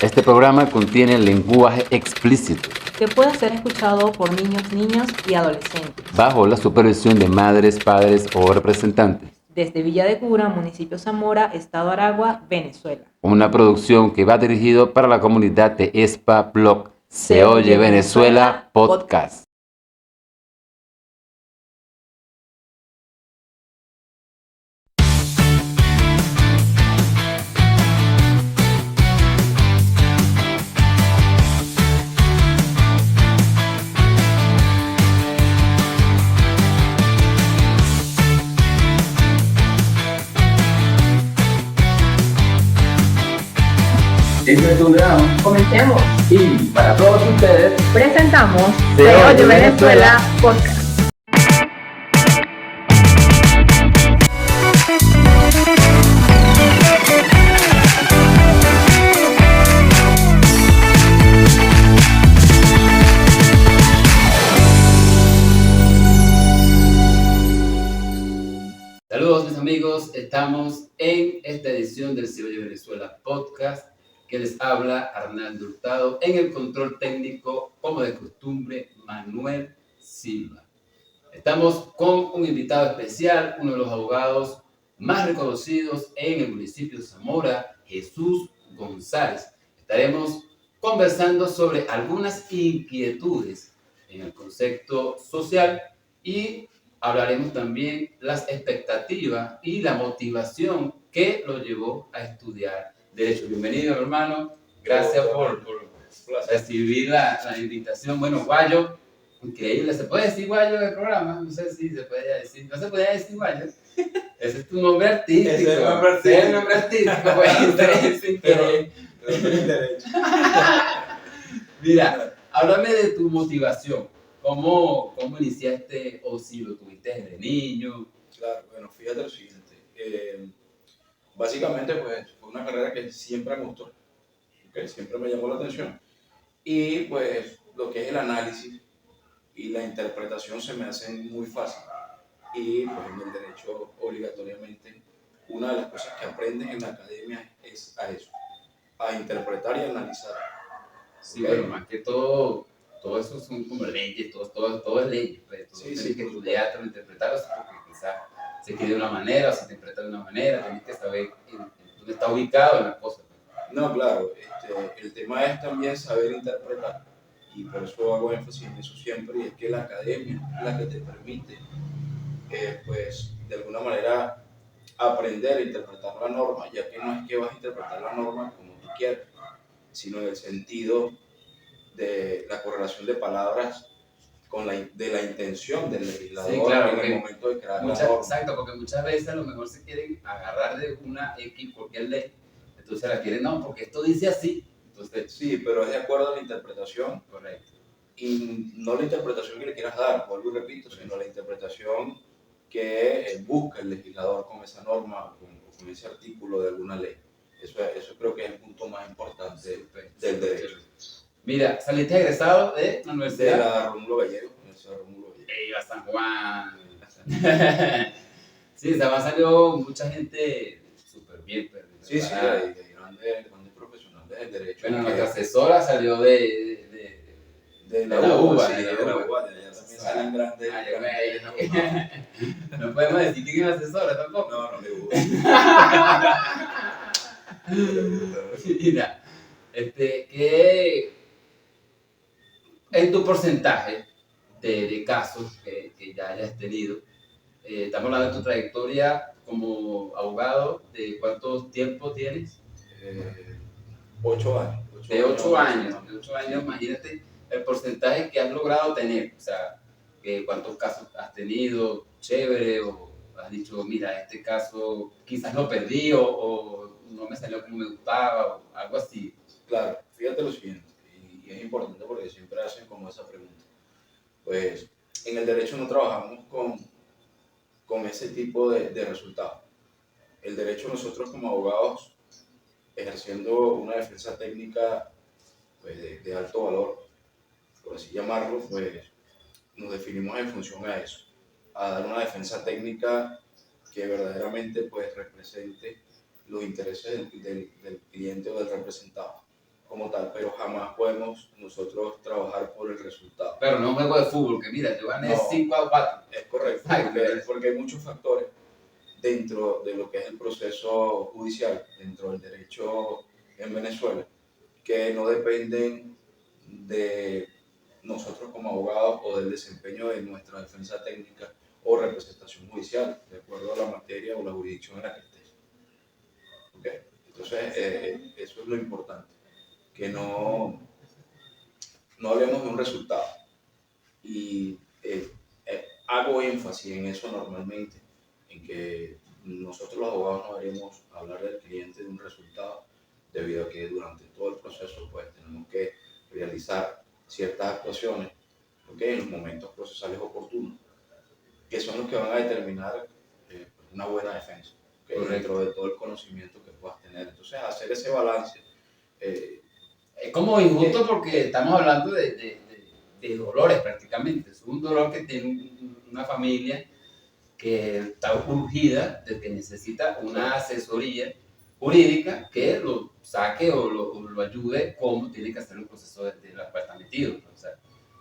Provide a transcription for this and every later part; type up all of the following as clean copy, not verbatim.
Este programa contiene lenguaje explícito, que puede ser escuchado por niños, niñas y adolescentes. bajo la supervisión de madres, padres o representantes. Desde Villa de Cura, municipio Zamora, Estado Aragua, Venezuela. Una producción que va dirigido para la comunidad de ESPA Blog Se Oye Venezuela Podcast. Comencemos. Y para todos ustedes, Presentamos Se Oye Venezuela Podcast. saludos mis amigos, estamos en esta edición del Se Oye Venezuela Podcast, que les habla Arnaldo Hurtado, en el control técnico, como de costumbre, Manuel Silva. Estamos con un invitado especial, uno de los abogados más reconocidos en el municipio de Zamora, Jesús González. Estaremos conversando sobre algunas inquietudes en el concepto social y hablaremos también las expectativas y la motivación que lo llevó a estudiar Derecho. Bienvenido, hermano. Gracias por recibir la invitación. Bueno, Guayo, increíble. ¿Se puede decir Guayo en el programa? No sé si se puede decir. No se podía decir Guayo. Ese es tu nombre artístico. Ese es el nombre artístico. Ese es el nombre artístico. Pues, sin querer. Mira, háblame de tu motivación. ¿Cómo iniciaste o si lo tuviste desde niño? Claro, bueno, fíjate lo siguiente. Básicamente, pues, fue una carrera que siempre me gustó, que siempre me llamó la atención. Y, pues, lo que es el análisis y la interpretación se me hacen muy fácil. Y, pues, en el derecho, obligatoriamente, una de las cosas que aprendes en la academia es a eso, a interpretar y analizar. Sí, bueno, más que todo eso son como leyes, todo es leyes. Pues, todo Sí, tienes que por estudiar, interpretarlo, porque quizás se quiere de una manera o se interpreta de una manera, tienes que saber dónde está ubicado en la cosa. No, claro, el tema es también saber interpretar y por eso hago énfasis en eso siempre, y es que la academia es la que te permite, pues, de alguna manera aprender a interpretar la norma, ya que no es que vas a interpretar la norma como tú quieras, sino en el sentido de la correlación de palabras de la intención del legislador, Sí, claro, en el momento de crear la norma. Exacto, porque muchas veces a lo mejor se quieren agarrar de una X porque es ley, entonces la quieren, no, porque esto dice así. Entonces, Sí, pero es de acuerdo a la interpretación. Correcto. Y no la interpretación que le quieras dar, vuelvo y repito, sino la interpretación que busca el legislador con esa norma, con ese artículo de alguna ley. Eso creo que es el punto más importante del derecho. Mira, saliste egresado de la universidad. De la Rómulo Gallego. Iba a San Juan. Sí, San Juan salió mucha gente súper bien. Sí, hay grandes profesionales del derecho. Bueno, nuestra asesora salió de la UBA. De la UBA, de allá también salen grandes. No podemos decir quién es la asesora tampoco. No me gusta. Mira, ¿qué en tu porcentaje de casos que ya hayas tenido? Estamos hablando de tu trayectoria como abogado, ¿de cuánto tiempo tienes? 8 años. De 8 años, imagínate el porcentaje que has logrado tener, o sea, cuántos casos has tenido, chévere, o has dicho, mira, este caso quizás lo perdí o no me salió como me gustaba, o algo así. Claro, fíjate lo siguiente, y es importante porque siempre hacen como esa pregunta. Pues en el derecho no trabajamos con ese tipo de resultados. El derecho, nosotros como abogados, ejerciendo una defensa técnica, pues, de alto valor, por así llamarlo, pues nos definimos en función a eso, a dar una defensa técnica que verdaderamente, pues, represente los intereses del cliente o del representado. como tal, pero jamás podemos nosotros trabajar por el resultado. Pero no es un juego de fútbol, que mira, yo gané No. 5-4. Es correcto, porque hay muchos factores dentro de lo que es el proceso judicial, dentro del derecho en Venezuela, que no dependen de nosotros como abogados o del desempeño de nuestra defensa técnica o representación judicial, de acuerdo a la materia o la jurisdicción en la que estés. ¿Okay? Entonces, eso es lo importante, que no hablemos de un resultado. Y hago énfasis en eso normalmente, en que nosotros los abogados no deberíamos hablar del cliente de un resultado, debido a que durante todo el proceso pues tenemos que realizar ciertas actuaciones, ¿okay? En los momentos procesales oportunos, que son los que van a determinar una buena defensa, ¿okay? Dentro de todo el conocimiento que puedas tener. Entonces, hacer ese balance. Es como injusto porque estamos hablando de dolores prácticamente. Es un dolor que tiene una familia que está urgida, de que necesita una asesoría jurídica que lo saque o lo ayude cómo tiene que hacer un proceso de la cual está metido. O sea,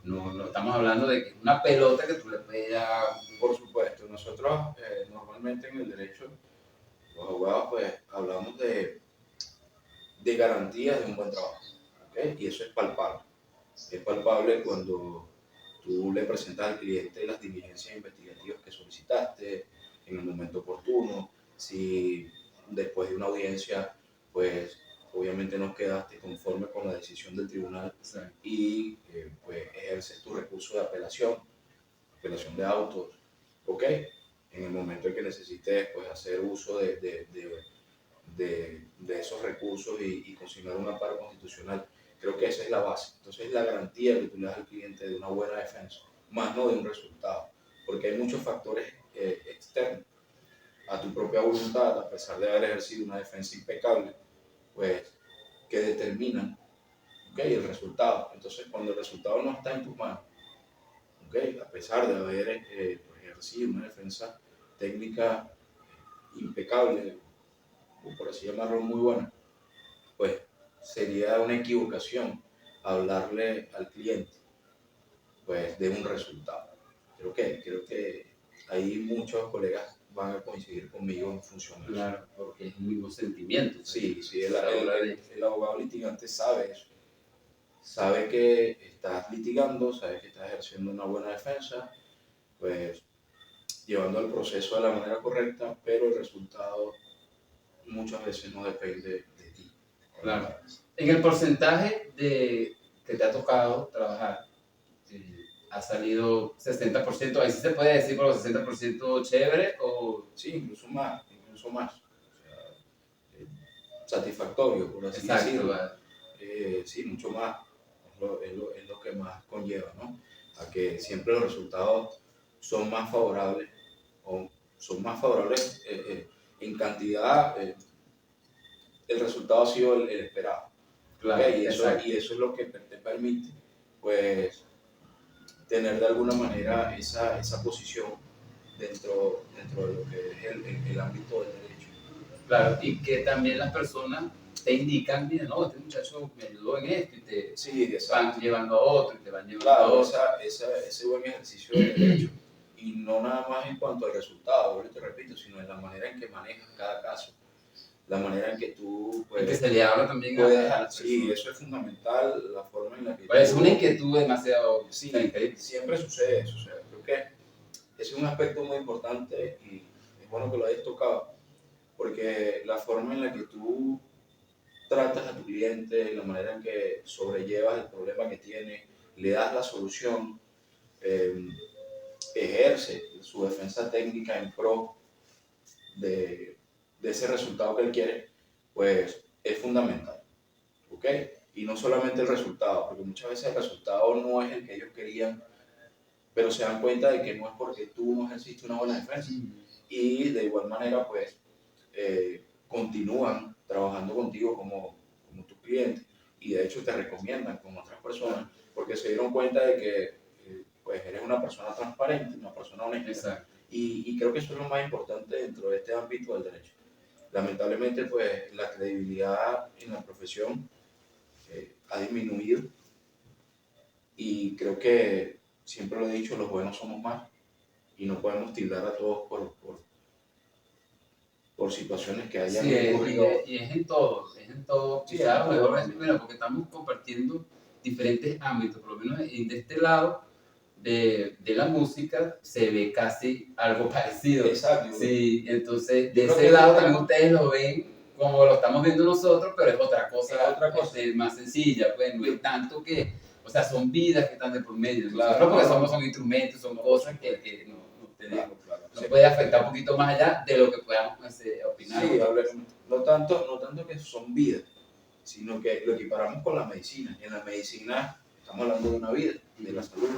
no estamos hablando de que es una pelota que tú le puedes dar. Por supuesto, nosotros normalmente en el derecho, los abogados pues hablamos de garantías de un buen trabajo, ¿okay? Y eso es palpable. Es palpable cuando tú le presentas al cliente las diligencias investigativas que solicitaste en el momento oportuno. Si después de una audiencia, pues obviamente no quedaste conforme con la decisión del tribunal, sí, y pues ejerces tu recurso de apelación de autos, ¿ok? En el momento en que necesites pues hacer uso de esos recursos y consignar un amparo constitucional. Creo que esa es la base. Entonces, la garantía que tú le das al cliente de una buena defensa, más no de un resultado, porque hay muchos factores externos a tu propia voluntad, a pesar de haber ejercido una defensa impecable, pues que determinan, ¿okay?, el resultado. Entonces, cuando el resultado no está en tus manos, ¿okay?, a pesar de haber pues, ejercido una defensa técnica impecable, o por así llamarlo, muy buena, pues sería una equivocación hablarle al cliente pues de un resultado. Creo que ahí muchos colegas van a coincidir conmigo en función de eso. Claro, porque es un mismo sentimiento. Sí, el abogado litigante sabe eso. Sabe que estás litigando, sabe que estás ejerciendo una buena defensa, pues llevando el proceso de la manera correcta, pero el resultado muchas veces no depende de ti. Claro. En el porcentaje que te ha tocado trabajar, ha salido 60%, ahí sí se puede decir por los 60% chévere o... Sí, incluso más. O sea, satisfactorio, por así exacto, decirlo. Sí, mucho más. Es lo que más conlleva, ¿no? A que siempre los resultados son más favorables, o son más favorables en cantidad. El resultado ha sido el esperado. Claro, ¿Okay? Y eso es lo que te permite, pues, tener de alguna manera esa posición dentro de lo que es el ámbito del derecho. Claro, y que también las personas te indican, mira, no, este muchacho me ayudó en esto, y te van llevando a otro, y te van llevando a otro. Ese buen ejercicio del derecho, y no nada más en cuanto al resultado, te repito, sino en la manera en que manejas cada caso, la manera en que tú puedes, y que se le habla también sí, eso es fundamental, la forma en la que pues es una inquietud demasiado... Sí, siempre sucede eso, o sea, creo que ese es un aspecto muy importante y es bueno que lo hayas tocado, porque la forma en la que tú tratas a tu cliente, la manera en que sobrellevas el problema que tiene, le das la solución, ejerce su defensa técnica en pro de ese resultado que él quiere, pues es fundamental, ¿ok? Y no solamente el resultado, porque muchas veces el resultado no es el que ellos querían, pero se dan cuenta de que no es porque tú no ejerciste una buena defensa. Y de igual manera, pues, continúan trabajando contigo como tu cliente, y de hecho te recomiendan con otras personas, porque se dieron cuenta de que pues eres una persona transparente, una persona honesta. Y creo que eso es lo más importante dentro de este ámbito del derecho. Lamentablemente, pues, la credibilidad en la profesión ha disminuido y creo que, siempre lo he dicho, los buenos somos más y no podemos tildar a todos por situaciones que hayan Sí, ocurrido. y es en todo, Sí, quizás a lo en todo. mejor es, bueno, porque estamos compartiendo diferentes ámbitos, por lo menos de este lado de la música se ve casi algo parecido. Exacto. Sí, entonces Yo de creo ese que lado este también tema ustedes lo ven como lo estamos viendo nosotros, pero es otra cosa, es otra cosa. más sencilla, pues no es tanto que, o sea, son vidas que están de por medio. Claro, Nosotros porque no, son instrumentos, son no, cosas por que no te claro, digo, claro. nos Sí. puede afectar un poquito más allá de lo que podamos opinar. Sí, no tanto que son vidas, sino que lo equiparamos con la medicina. En la medicina estamos hablando de una vida, de la salud,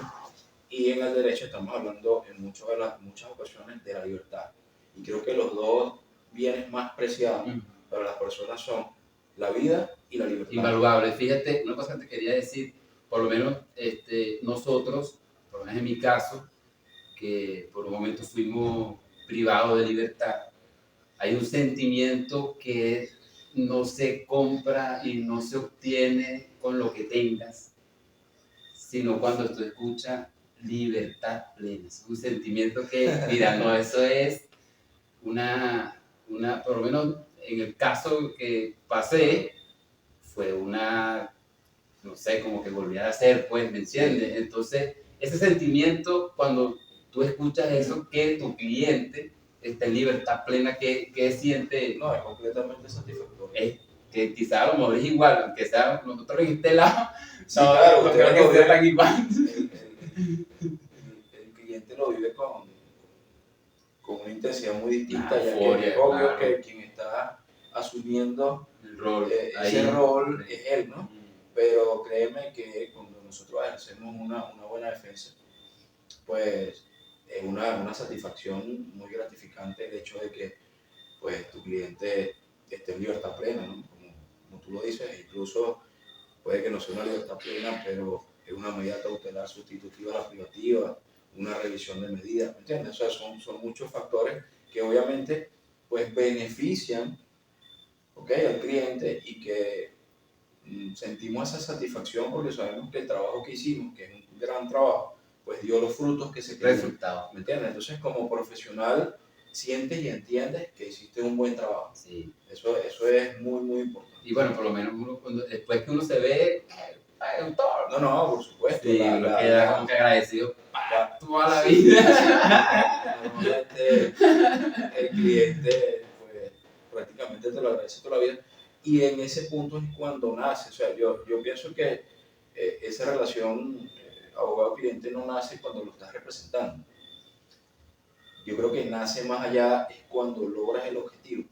y en el derecho estamos hablando en muchas ocasiones de la libertad. Y creo que los dos bienes más preciados para las personas son la vida y la libertad. Invaluable. Fíjate, una cosa que te quería decir, por lo menos nosotros, por lo menos en mi caso, que por un momento fuimos privados de libertad, hay un sentimiento que no se compra y no se obtiene con lo que tengas, sino cuando tú escuchas libertad plena. Es un sentimiento que, mira, no, eso es por lo menos en el caso que pasé, fue no sé, como que volví a hacer, pues, ¿me entiendes? Entonces, ese sentimiento, cuando tú escuchas eso, que tu cliente está en libertad plena, que siente, No, es completamente satisfactorio. que quizá a lo mejor es igual, aunque sea nosotros en este lado, Sí, claro, no ustedes creo lo que sea viven, tan igual. el cliente lo vive con una intensidad muy distinta, Una ya euforia, que es obvio claro. que quien está asumiendo El rol, ese rol es él, ¿no? Pero créeme que cuando nosotros ejercemos una buena defensa, pues es una satisfacción muy gratificante el hecho de que pues tu cliente esté en libertad plena, ¿no? Como tú lo dices, incluso puede que no sea una libertad plena, pero es una medida cautelar sustitutiva a la privativa, una revisión de medidas, ¿me entiendes? O sea, son muchos factores que obviamente pues benefician, ¿ok?, al cliente y que sentimos esa satisfacción porque sabemos que el trabajo que hicimos, que es un gran trabajo, pues dio los frutos que se querían. Resultado. ¿Me entiendes? Entonces, como profesional, sientes y entiendes que hiciste un buen trabajo. Sí. Eso es muy, muy importante. Y bueno, por lo menos después que uno se ve, doctor. No, por supuesto. Sí, uno queda como que agradecido para toda la sí, vida. Normalmente el cliente pues, prácticamente te lo agradece toda la vida. Y en ese punto es cuando nace. O sea, yo pienso que esa relación abogado-cliente no nace cuando lo estás representando. Yo creo que nace más allá es cuando logras el objetivo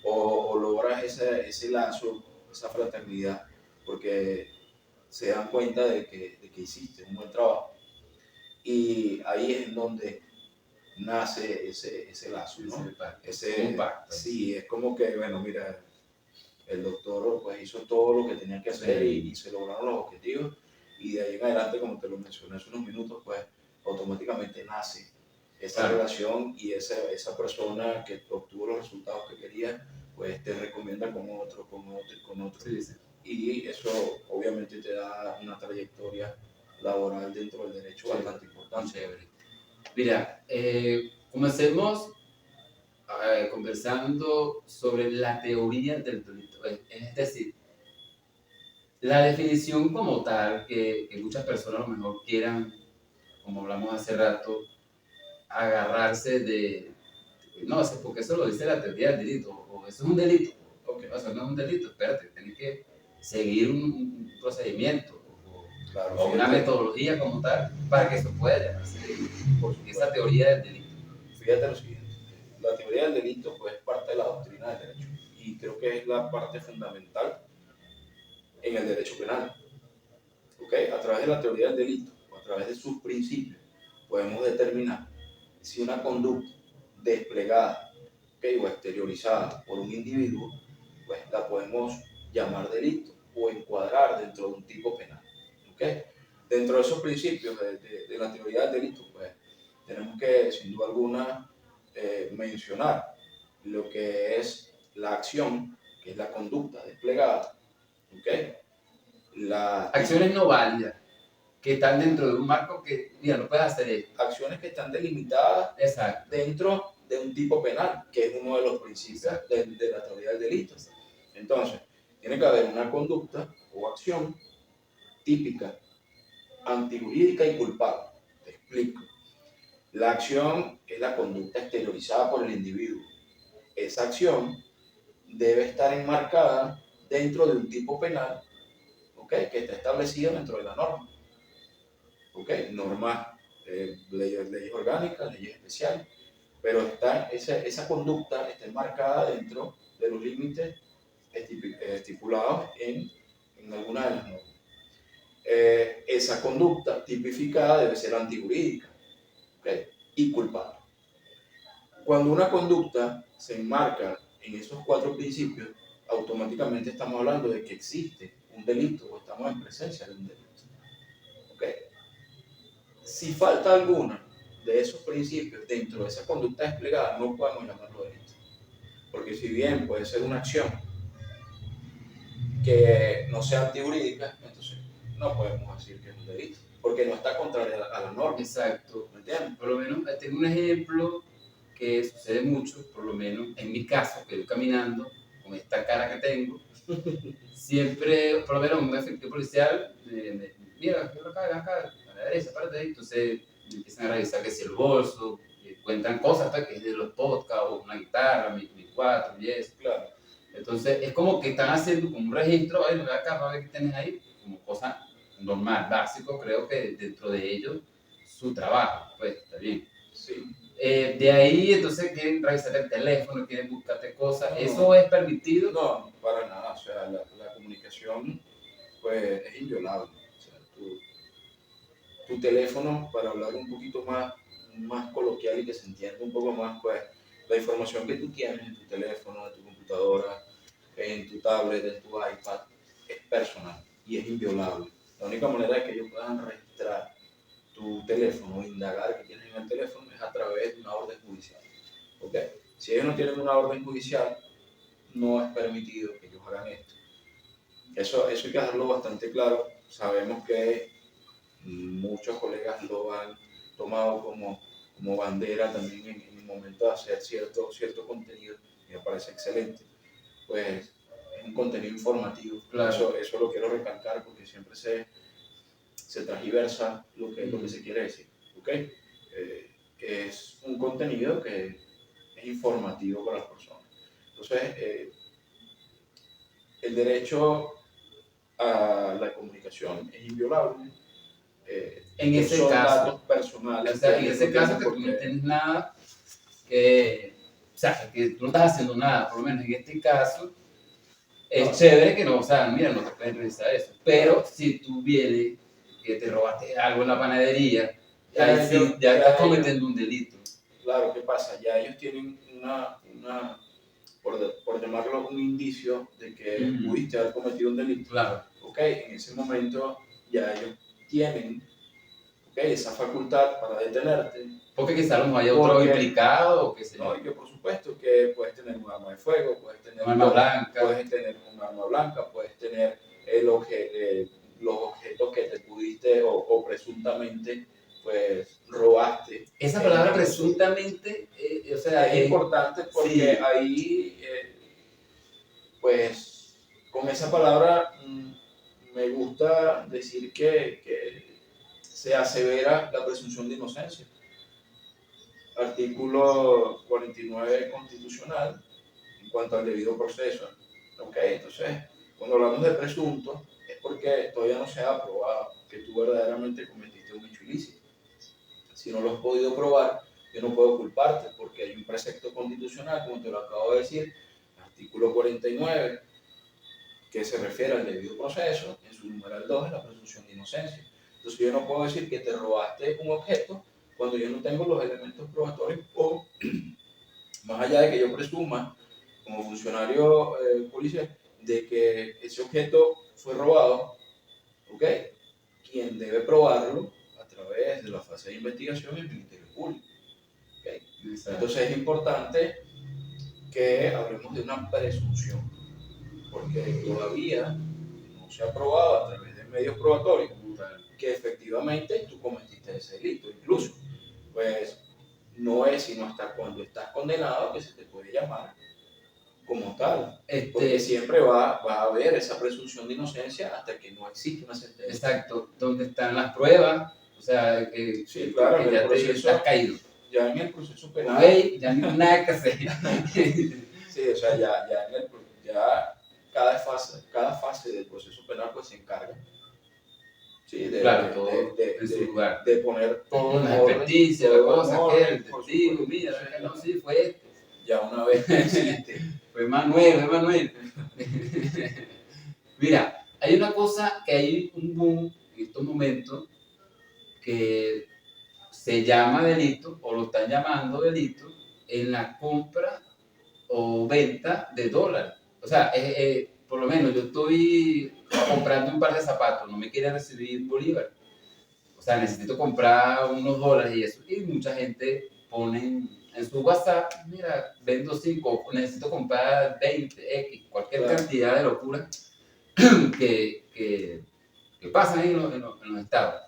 o logras ese lazo, esa fraternidad, porque se dan cuenta de que hiciste un buen trabajo. Y ahí es en donde nace ese lazo, ¿no? Un pacto. Sí, es como que, bueno, mira, el doctor pues hizo todo lo que tenía que hacer y se lograron los objetivos y de ahí en adelante, como te lo mencioné hace unos minutos, pues automáticamente nace esa relación y esa persona que obtuvo los resultados que quería, pues te recomienda con otro. Sí, sí. Y eso obviamente te da una trayectoria laboral dentro del derecho bastante importante. Chévere. Mira, comencemos conversando sobre la teoría del delito. Es decir, la definición como tal, que muchas personas a lo mejor quieran, como hablamos hace rato, agarrarse no, es porque eso lo dice la teoría del delito, o eso es un delito, o que eso no es un delito, espérate, tienes que seguir un procedimiento o una metodología como tal para que eso pueda llamarse delito, porque esa teoría del delito. Fíjate lo siguiente, la teoría del delito pues parte de la doctrina del derecho y creo que es la parte fundamental en el derecho penal. ¿Okay? A través de la teoría del delito o a través de sus principios podemos determinar si una conducta desplegada, ¿okay?, o exteriorizada por un individuo, pues la podemos llamar delito o encuadrar dentro de un tipo penal. ¿Okay? Dentro de esos principios de la teoría del delito, pues tenemos que, sin duda alguna, mencionar lo que es la acción, que es la conducta desplegada, ¿okay?, Acciones no válidas, que están dentro de un marco que, mira, no puedes hacer esto. acciones que están delimitadas Exacto. dentro de un tipo penal, que es uno de los principios de la teoría del delito. Entonces, tiene que haber una conducta o acción típica, antijurídica y culpable. Te explico. La acción es la conducta exteriorizada por el individuo. Esa acción debe estar enmarcada dentro de un tipo penal, ¿okay?, que está establecido dentro de la norma. ¿Okay? Normas, leyes orgánicas, leyes especiales, pero esa conducta está enmarcada dentro de los límites estipulados en alguna de las normas. Esa conducta tipificada debe ser antijurídica, ¿okay?, y culpable. Cuando una conducta se enmarca en esos 4 principios, automáticamente estamos hablando de que existe un delito o estamos en presencia de un delito. ¿Okay? Si falta alguna de esos principios dentro de esa conducta desplegada, no podemos llamarlo delito. Porque si bien puede ser una acción que no sea antijurídica, entonces no podemos decir que es un delito, porque no está contraria a la norma. Exacto. ¿Me entiendes? Por lo menos tengo un ejemplo que sucede mucho, por lo menos en mi caso, que voy caminando con esta cara que tengo, siempre, por lo menos un efectivo policial, mira, acá, a la derecha, párate ahí, entonces me empiezan a revisar que si el bolso, encuentran cosas hasta que es de los podcasts, o una guitarra, mi 4, y eso. Claro. Entonces es como que están haciendo como un registro, ay, acá, para ver qué tienes ahí, como cosa normal, básico, creo que dentro de ellos, su trabajo, pues, está bien. Sí. De ahí, entonces, quieren revisar el teléfono, quieren buscarte cosas. No, ¿Eso es permitido? No, para nada. O sea, la comunicación, pues, es inviolable. O sea, tu teléfono, para hablar un poquito más coloquial y que se entienda un poco más, pues, la información que tú tienes en tu teléfono, en tu computadora, en tu tablet, en tu iPad, es personal y es inviolable. La única manera de que ellos puedan registrar tu teléfono o indagar que tienes en el teléfono es a través de una orden judicial. ¿Okay? Si ellos no tienen una orden judicial, no es permitido que ellos hagan esto. Eso hay que dejarlo bastante claro. Sabemos que muchos colegas lo han tomado como bandera también en el momento de hacer cierto contenido, y me parece excelente. Pues es un contenido informativo. Claro. Eso lo quiero recalcar porque siempre se transgiversa lo que se quiere decir. ¿Okay? Que es un contenido que es informativo para las personas. Entonces, el derecho a la comunicación es inviolable. En ese son caso, datos personales. O sea, en ese caso que tú no tienes nada, o sea, que tú no estás haciendo nada, por lo menos en este caso, es chévere que no, o sea, mira, no te pueden revisar eso. Pero si tú vienes, que te robaste algo en la panadería, ahí sí, ya estás cometiendo un delito. Claro, ¿qué pasa? Ya ellos tienen por llamarlo, un indicio de que pudiste haber cometido un delito. Claro. Ok, en ese momento ya ellos tienen, okay, esa facultad para detenerte. Porque quizás no haya otro implicado o qué sé yo. No, y que por supuesto que puedes tener un arma de fuego, puedes tener un arma blanca, puedes tener un arma blanca, puedes tener los objetos que te pudiste o presuntamente pues robaste. Esa palabra presuntamente, o sea, es importante porque sí. Ahí, pues, con esa palabra me gusta decir que se asevera la presunción de inocencia. Artículo 49 constitucional en cuanto al debido proceso. ¿Ok? Entonces, cuando hablamos de presunto, es porque todavía no se ha probado que tú verdaderamente cometiste un hecho ilícito. Si no lo has podido probar, yo no puedo culparte porque hay un precepto constitucional, como te lo acabo de decir, artículo 49, que se refiere al debido proceso, en su numeral 2 es la presunción de inocencia. Entonces yo no puedo decir que te robaste un objeto cuando yo no tengo los elementos probatorios o, más allá de que yo presuma como funcionario policial de que ese objeto fue robado, ¿ok? Quien debe probarlo a través de la fase de investigación es el Ministerio Público. ¿Okay? Entonces es importante que hablemos de una presunción, porque todavía no se ha probado a través de medios probatorios que efectivamente tú cometiste ese delito. Incluso, pues, no es sino hasta cuando estás condenado que se te puede llamar como tal. Porque siempre va a haber esa presunción de inocencia hasta que no existe una sentencia. Exacto, donde están las pruebas, o sea, sí, claro, que ya te has caído. Ya en el proceso penal. Okay, ya no hay nada que hacer. Sí, o sea, ya cada fase del proceso penal pues se encarga. Sí, claro, en su lugar. De poner todo la en orden. experticia, la cosa, que el testigo, mira, que no, sí, fue este. Ya una vez que existe. Fue Manuel. Mira, hay una cosa que hay un boom en estos momentos que se llama delito, o lo están llamando delito, en la compra o venta de dólares. O sea, por lo menos yo estoy comprando un par de zapatos, no me quiere recibir bolívar. O sea, necesito comprar unos dólares y eso. Y mucha gente pone en su WhatsApp, mira, vendo 5, necesito comprar 20, X, cualquier cantidad de locura que pasan ahí en los estados.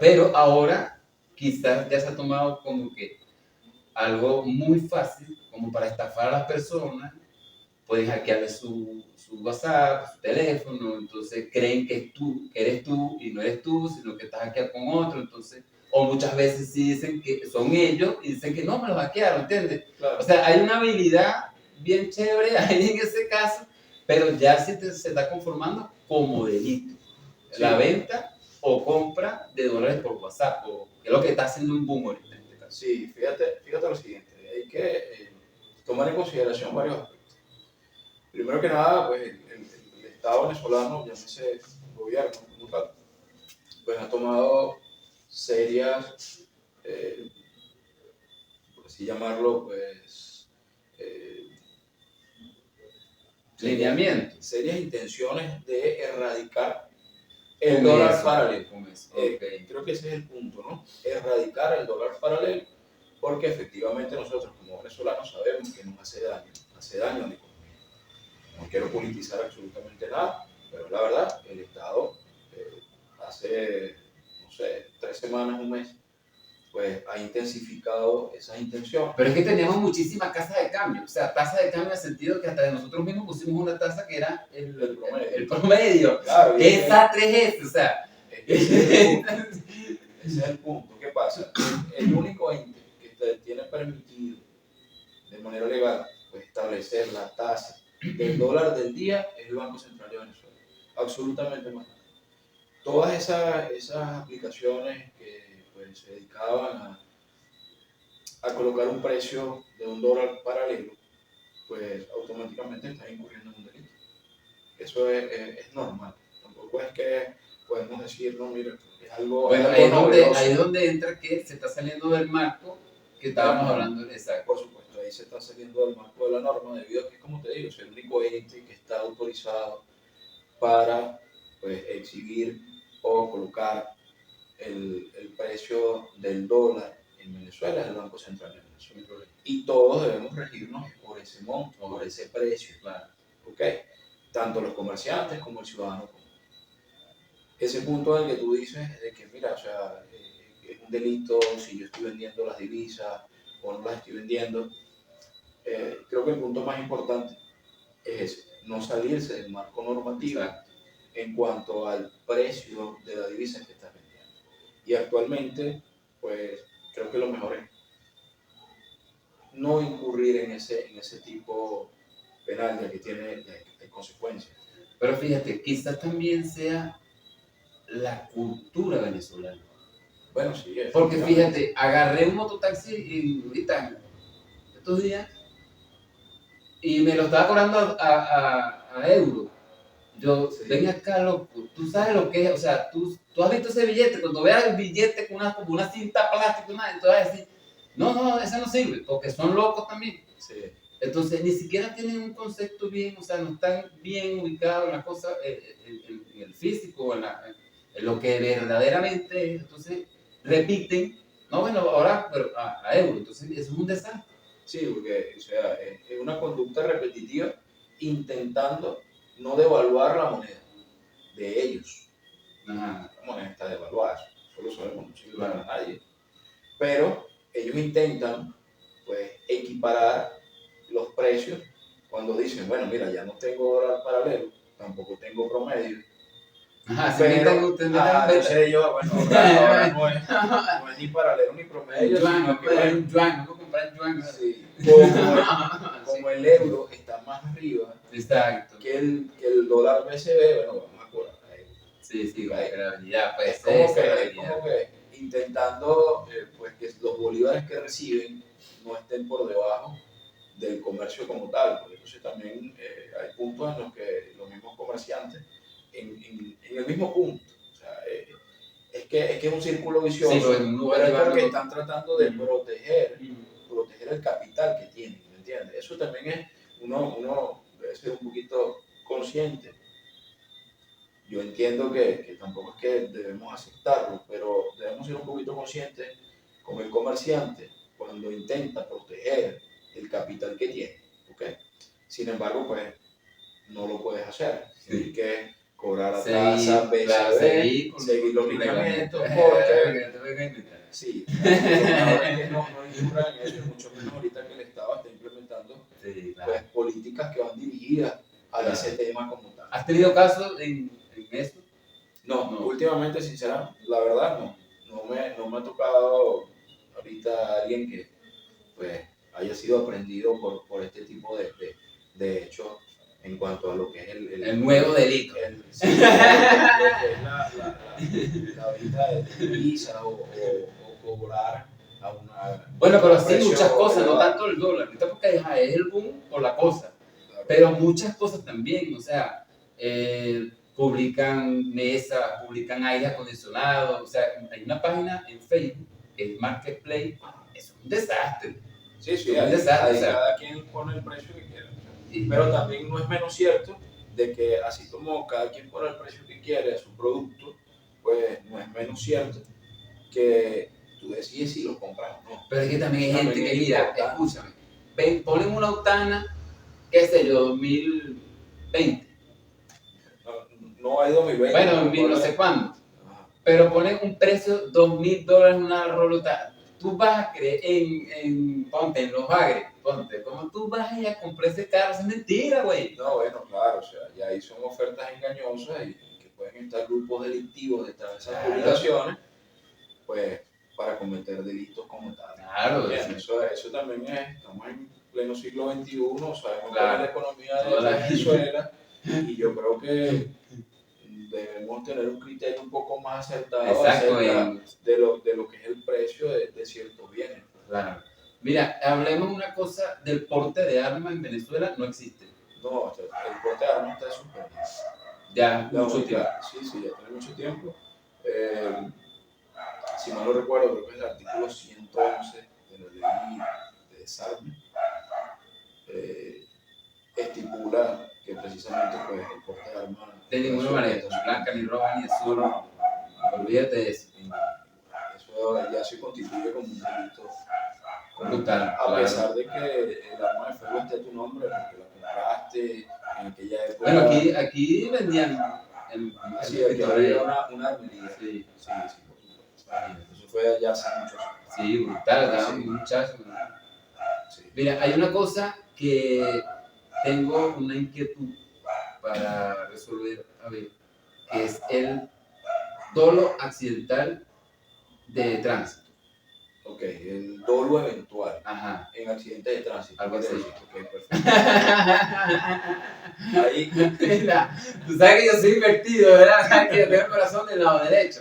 Pero ahora quizás ya se ha tomado como que algo muy fácil como para estafar a las personas. Pueden hackearle su WhatsApp, su teléfono, entonces creen que eres tú y no eres tú, sino que estás hackeado con otro, entonces, o muchas veces sí dicen que son ellos y dicen que no, me lo hackearon, ¿entiendes? Claro. O sea, hay una habilidad bien chévere ahí en ese caso, pero ya se está conformando como delito. Sí. La venta o compra de dólares por WhatsApp, o que es lo que está haciendo un boom ahorita en este caso. Sí, fíjate lo siguiente, hay que tomar en consideración varios aspectos. Primero que nada, pues el Estado venezolano, llámese el gobierno como tal, pues ha tomado serias, por así llamarlo, pues, lineamientos. Serias intenciones de erradicar el dólar paralelo. Okay. Creo que ese es el punto, ¿no? Erradicar el dólar paralelo, porque efectivamente nosotros como venezolanos sabemos que nos hace daño a la economía. No quiero politizar absolutamente nada, pero la verdad, el Estado hace, no sé, 3 semanas, un mes, pues ha intensificado esas intenciones. Pero es que teníamos muchísimas casas de cambio, o sea, tasa de cambio en el sentido que hasta de nosotros mismos pusimos una tasa que era el promedio. Claro, esa 3S, o sea. Ese es el punto. ¿Qué pasa? El único ente que tiene permitido de manera legal pues, establecer la tasa del dólar del día es el Banco Central de Venezuela. Absolutamente más nada. Todas esas aplicaciones que pues, se dedicaban a colocar un precio de un dólar paralelo, pues automáticamente están incurriendo en un delito. Eso es normal. Tampoco es que podemos decir, no, mira, es algo. Bueno, ahí es donde entra que se está saliendo del marco que estábamos hablando. Exacto. Por supuesto, ahí se está saliendo del marco de la norma, debido a que, como te digo, es el único ente que está autorizado para pues, exhibir o colocar el precio del dólar en Venezuela, es el Banco Central de Venezuela. Y todos debemos regirnos por ese monto, por ese precio. Claro. ¿Okay? Tanto los comerciantes como el ciudadano común. Ese punto en el que tú dices de que, mira, o sea, es un delito si yo estoy vendiendo las divisas o no las estoy vendiendo. Creo que el punto más importante es ese, no salirse del marco normativo. Exacto. En cuanto al precio de la divisa que estás vendiendo. Y actualmente, pues, creo que lo mejor es no incurrir en ese tipo penal ya que tiene consecuencias. Pero fíjate, quizás también sea la cultura venezolana. Bueno, sí. Porque fíjate, agarré un mototaxi y ahorita, estos días, y me lo estaba cobrando a euros. Yo, sí. Ven acá, loco, tú sabes lo que es, o sea, tú has visto ese billete, cuando veas el billete con una cinta plástica, entonces vas a decir, no, ese no sirve, porque son locos también. Sí. Entonces, ni siquiera tienen un concepto bien, o sea, no están bien ubicados en la cosa, en el físico, en lo que verdaderamente es. Entonces, repiten, no, bueno, ahora pero a euro, entonces eso es un desastre. Sí, porque, o sea, es una conducta repetitiva intentando no devaluar la moneda de ellos. Ajá. La moneda está devaluada, eso lo sabemos, no sirve para nadie. Pero ellos intentan pues equiparar los precios cuando dicen, bueno, mira, ya no tengo dólar paralelo, tampoco tengo promedio. Ajá, si Pero, te metan en entonces ellos, bueno, ahora no es ni paralelo ni promedio, yuan, sino que, pues, bueno, en yuan, no comprar en yuan. sí, como el euro está más arriba Exacto. que el dólar BCB, bueno, vamos a cobrar a él. Sí, sí, Okay. la realidad, pues, Es como, esa es la es realidad. como que intentando pues, que los bolívares que reciben no estén por debajo del comercio como tal, porque entonces también hay puntos en los que los mismos comerciantes, en el mismo punto, o sea, es que es un círculo vicioso, Sí, porque uno va pero es porque llevando- están tratando de proteger Mm. el capital que tienen, ¿me entiendes? Eso también es, uno debe ser un poquito consciente. Yo entiendo que tampoco es que debemos aceptarlo, pero debemos ser un poquito conscientes con el comerciante cuando intenta proteger el capital que tiene, ¿ok? Sin embargo, pues no lo puedes hacer. Tienes Sí. que cobrar a Seguir, tasa claro, BCB, seguir los lineamientos, porque sí, ahora es que no incurran en eso, mucho menos ahorita que el Estado está implementando Sí, claro. pues, políticas que van dirigidas a Claro. ese tema como tal. ¿Has tenido casos en esto? No, No. últimamente, sinceramente, la verdad no. No me ha tocado ahorita alguien que pues, haya sido aprendido por este tipo de hechos en cuanto a lo que es El nuevo delito. Sí, lo que es la venta de divisas o cobrar a una. Bueno, pero un sí, precio muchas cosas, no elevado. tanto el dólar. Ahorita porque ajá, es el boom por la cosa. Claro. Pero muchas cosas también, o sea, publican mesas, publican aire acondicionado, o sea, hay una página en Facebook, que es Marketplace, es un desastre. Sí, Es un desastre, ahí o sea, cada quien pone el precio que quiera. y- Pero también no es menos cierto de que así como cada quien pone el precio que quiere a su producto, pues no es menos cierto que tú decides si lo compras o no. pero es que también hay Eso gente también que, es mira, importante. escúchame, ven, ponen una octana, qué sé yo, 2020, No hay 2020. bueno, pero no sé cuándo. Ajá. Pero ponen un precio $2,000 una rolota. Tú vas a creer ponte, en los Bagres, ponte, ¿cómo tú vas a ir a comprar ese carro? Es mentira, güey. No, bueno, claro, o sea, ya ahí son ofertas engañosas y que pueden estar grupos delictivos detrás de esas publicaciones, pues, para cometer delitos como tal. Claro, Bien, eso también es, estamos en pleno siglo XXI, sabemos Claro. cómo es la economía de Toda la- Venezuela y yo creo que debemos tener un criterio un poco más acertado Exacto, acerca de lo que es el precio de ciertos bienes. claro. Mira, hablemos una cosa del porte de armas en Venezuela, no existe. No, o sea, el porte de armas está suspendido. Ya La mucho tiempo. única, sí, ya tiene mucho tiempo. Si mal no recuerdo, creo que es el artículo 111 de la ley de desarme. Estipula que precisamente pues, el porte de armas De ninguna manera, ni blanca, ni roja, ni azul. no, Olvídate de eso. eso ya se constituye como un delito Brutal, a claro. pesar de que el arma de fuego esté a tu nombre porque la compraste en aquella época. Bueno, aquí vendían Sí, aquí había una armería. Sí. Sí, por supuesto. Eso fue ya hace muchos años. Sí, brutal, ¿no? Sí. Muchacho. Sí. Mira, hay una cosa que tengo una inquietud para resolver, a ver, que es el dolo accidental de tránsito. Ok, el dolo eventual Ajá. en accidentes de tránsito. Algo así. Ok, perfecto. Ahí, Mira, tú sabes que yo soy invertido, ¿verdad? Sabes que yo tengo el corazón del lado derecho,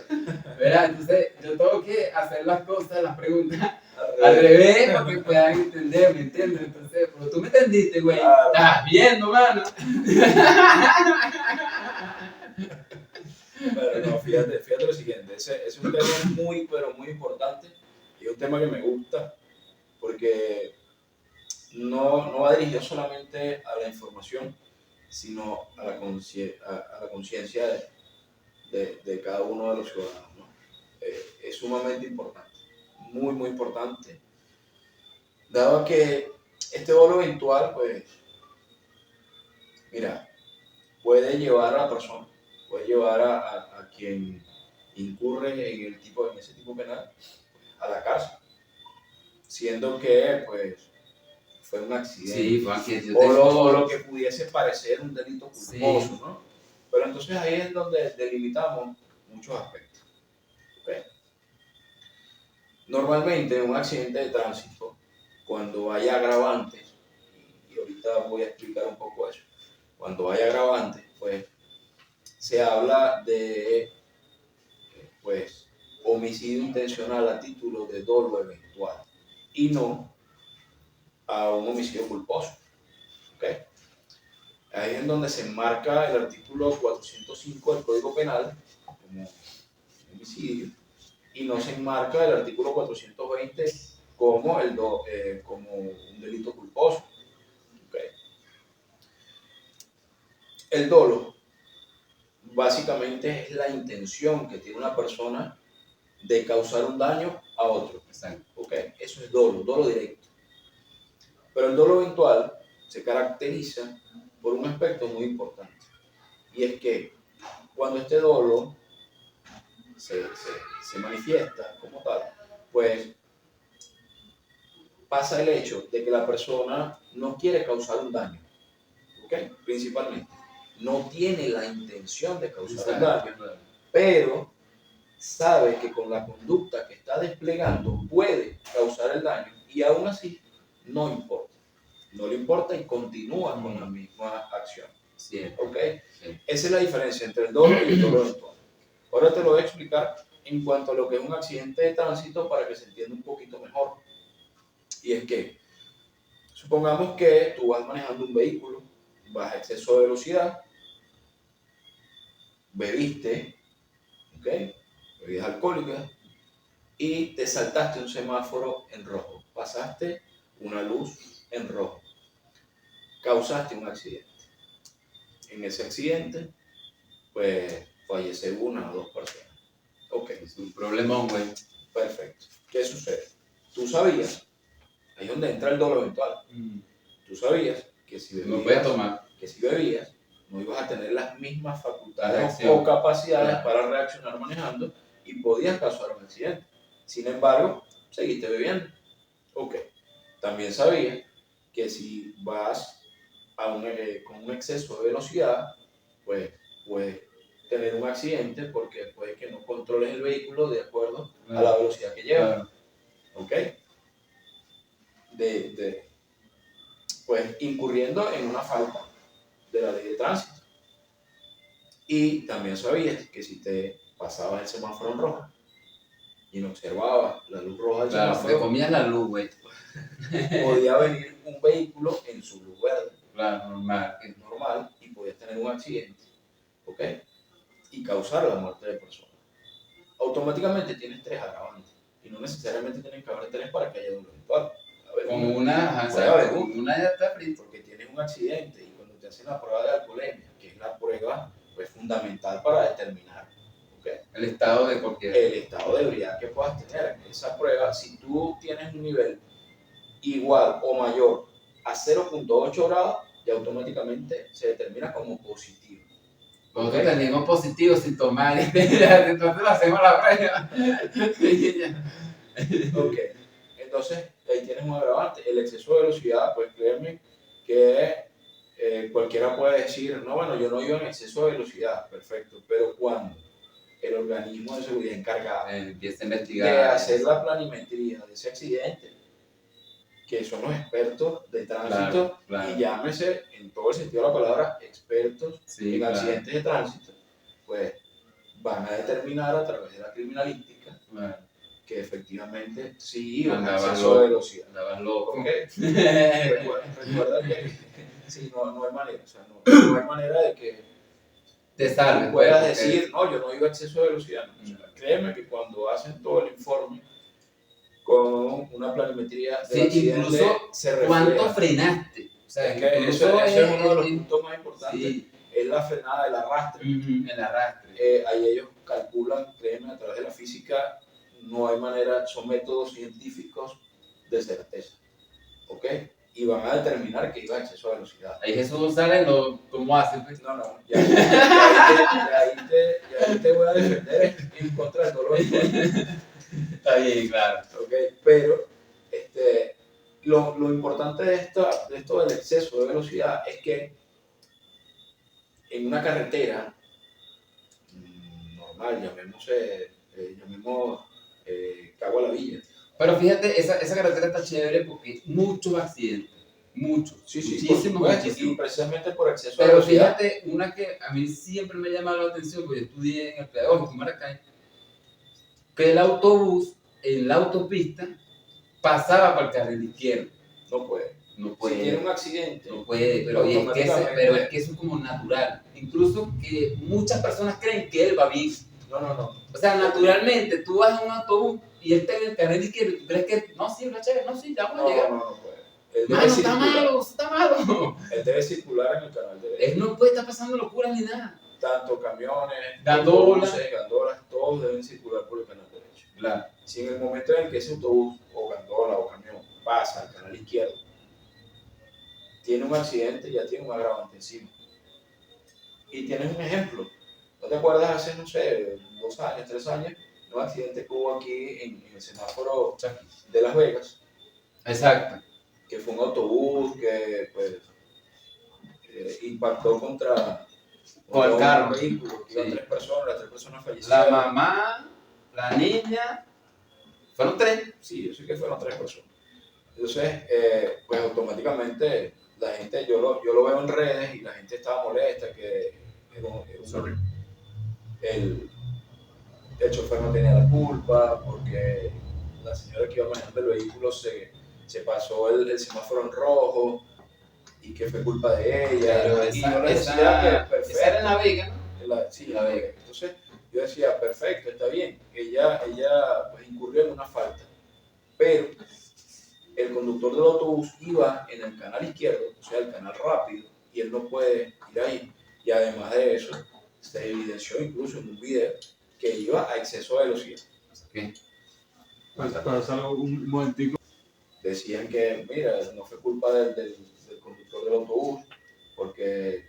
¿verdad? Entonces, yo tengo que hacer las cosas, las preguntas al revés para que puedan entender, ¿me entiendes? Entonces, pero tú me entendiste, güey. Claro. Estás viendo, mano. Pero no, fíjate lo siguiente, ese es un tema muy, pero muy importante y un tema que me gusta porque no va dirigido solamente a la información, sino a la conciencia de cada uno de los ciudadanos, ¿no? Es sumamente importante, muy, muy importante, dado que este dolo eventual, pues, mira, puede llevar a la persona, puede llevar a quien incurre en ese tipo penal a la cárcel, siendo que pues fue un accidente. Sí, fue accidente. Yo O lo que pudiese parecer un delito culposo, Sí. ¿no? Pero entonces ahí es donde delimitamos muchos aspectos. ¿Okay? Normalmente en un accidente de tránsito, cuando hay agravantes, y ahorita voy a explicar un poco eso, cuando hay agravantes, pues se habla de pues, homicidio intencional a título de dolo eventual y no a un homicidio culposo. ¿Okay? Ahí es en donde se enmarca el artículo 405 del Código Penal como homicidio y no se enmarca el artículo 420 como, como un delito culposo. ¿Okay? El dolo básicamente es la intención que tiene una persona de causar un daño a otro. Exacto. ¿Okay? Eso es dolo directo. Pero el dolo eventual se caracteriza por un aspecto muy importante. Y es que cuando este dolo se manifiesta como tal, pues pasa el hecho de que la persona no quiere causar un daño. ¿Okay? Principalmente. No tiene la intención de causar un daño, pero sabe que con la conducta que está desplegando puede causar el daño y aún así no importa. No le importa y continúa con la misma acción. Sí. ¿Okay? Sí. Esa es la diferencia entre el dolo y el dolo eventual. Ahora te lo voy a explicar en cuanto a lo que es un accidente de tránsito para que se entienda un poquito mejor. Y es que, supongamos que tú vas manejando un vehículo, vas a exceso de velocidad, bebiste, ¿okay? Bebidas alcohólicas, y te saltaste un semáforo en rojo, pasaste una luz en rojo, causaste un accidente. En ese accidente, pues fallece una o dos personas. Ok, Es un problemón, güey. perfecto. ¿Qué sucede? Tú sabías, ahí es donde entra el dolo eventual. Tú sabías que si bebías, No puedes tomar. No ibas a tener las mismas facultades Reacción. o capacidades Claro. para reaccionar manejando y podías causar un accidente. Sin embargo, seguiste bebiendo. Ok. También sabías que si vas con un exceso de velocidad, pues puedes tener un accidente porque puede que no controles el vehículo de acuerdo a la velocidad que lleva. Claro. ¿Ok? Pues incurriendo en una falta de la ley de tránsito. Y también sabías que si te pasabas el semáforo en rojo y no observabas la luz roja del Claro, te semáforo, comías la luz, güey. podía venir un vehículo en su luz verde. Claro, normal. Es normal y podías tener un accidente, ¿ok? Y causar la muerte de personas. Automáticamente tienes tres agravantes y no necesariamente tienen que haber tres para que haya un eventual. Con una, puede haber una ya está frito. porque tienes un accidente y cuando te hacen la prueba de alcoholemia, que es la prueba pues, fundamental para determinar, ¿okay? El estado de cualquier. El estado de ebriedad que puedas tener. Esa prueba, si tú tienes un nivel igual o mayor a 0.8 grados, ya automáticamente se determina como positivo. Nosotros teníamos positivo sin tomar, entonces lo hacemos la prueba. Ok, entonces ahí tienes un agravante. El exceso de velocidad, pues créeme que cualquiera puede decir, no, bueno, yo no iba en exceso de velocidad, perfecto, pero cuando el organismo de seguridad encargado empieza a investigar, de hacer la planimetría de ese accidente, que son los expertos de tránsito, claro. y llámese en todo el sentido de la palabra expertos en accidentes de tránsito, pues van a determinar a través de la criminalística que efectivamente sí iba en exceso de velocidad. Andabas loco. ¿Okay? Recuerda que sí, no hay manera, o sea, no hay manera de que te salves, puedas decir, no, yo no iba a exceso de velocidad. No. O sea, créeme que cuando hacen todo el informe con una planimetría del accidente, incluso se refiere ¿cuánto frenaste? O sea, es que eso es uno de los puntos más importantes, sí. Es la frenada del arrastre. El arrastre. Ahí ellos calculan, créeme, a través de la física, no hay manera, son métodos científicos de certeza. ¿Ok? y van a determinar que iba a exceso de velocidad. Ahí Jesús González, ¿cómo hace? Pues? No, ya ahí te voy a defender en contra del dolor. Está bien, claro. Okay, pero lo importante de esto del exceso de velocidad es que en una carretera normal, llamemos Cabo a la Villa. Pero fíjate, esa carretera está chévere porque muchos accidentes, muchísimos. Y precisamente por exceso de Pero velocidad. fíjate, una que a mí siempre me ha llamado la atención, porque yo estudié en el Pedagógico en Maracay, que el autobús en la autopista pasaba para el carril izquierdo. No puede. No puede. Si tiene un accidente. No puede, pero es que eso es como natural. Incluso que muchas personas creen que él va bien. No. O sea, naturalmente, tú vas en un autobús y él está en el carril izquierdo y tú crees que, no, sí, la chévere, no, sí, ya vamos a llegar. No puede. Mano, está malo. Él debe circular en el canal derecho. Él no puede estar pasando locuras ni nada. Tanto camiones, gandolas, todos deben circular por el canal derecho. Claro. Si en el momento en el que ese autobús o gandola o camión pasa al canal izquierdo, tiene un accidente, ya tiene un agravante encima. Y tienes un ejemplo. ¿No te acuerdas hace, 2 años, 3 años, un accidente que hubo aquí en el semáforo de Las Vegas? Exacto. Que fue un autobús que pues impactó contra el carro. Un vehículo, que iban Sí. 3 personas, las 3 personas fallecieron. La mamá, la niña, fueron 3. Sí, yo sé que fueron 3 personas. Entonces, pues automáticamente la gente, yo lo veo en redes y la gente estaba molesta que el chofer no tenía la culpa porque la señora que iba manejando el vehículo se pasó el semáforo en rojo y que fue culpa de ella. Pero y yo le decía que perfecto. Esa era en La Vega, ¿no? Sí, La Vega. Entonces yo decía, perfecto, está bien. Ella pues, incurrió en una falta, pero el conductor del autobús iba en el canal izquierdo, o sea, el canal rápido, y él no puede ir ahí. Y además de eso, se evidenció incluso en un video que iba a exceso de velocidad. ¿Qué? Para un momentico. Decían que, mira, no fue culpa del conductor del autobús, porque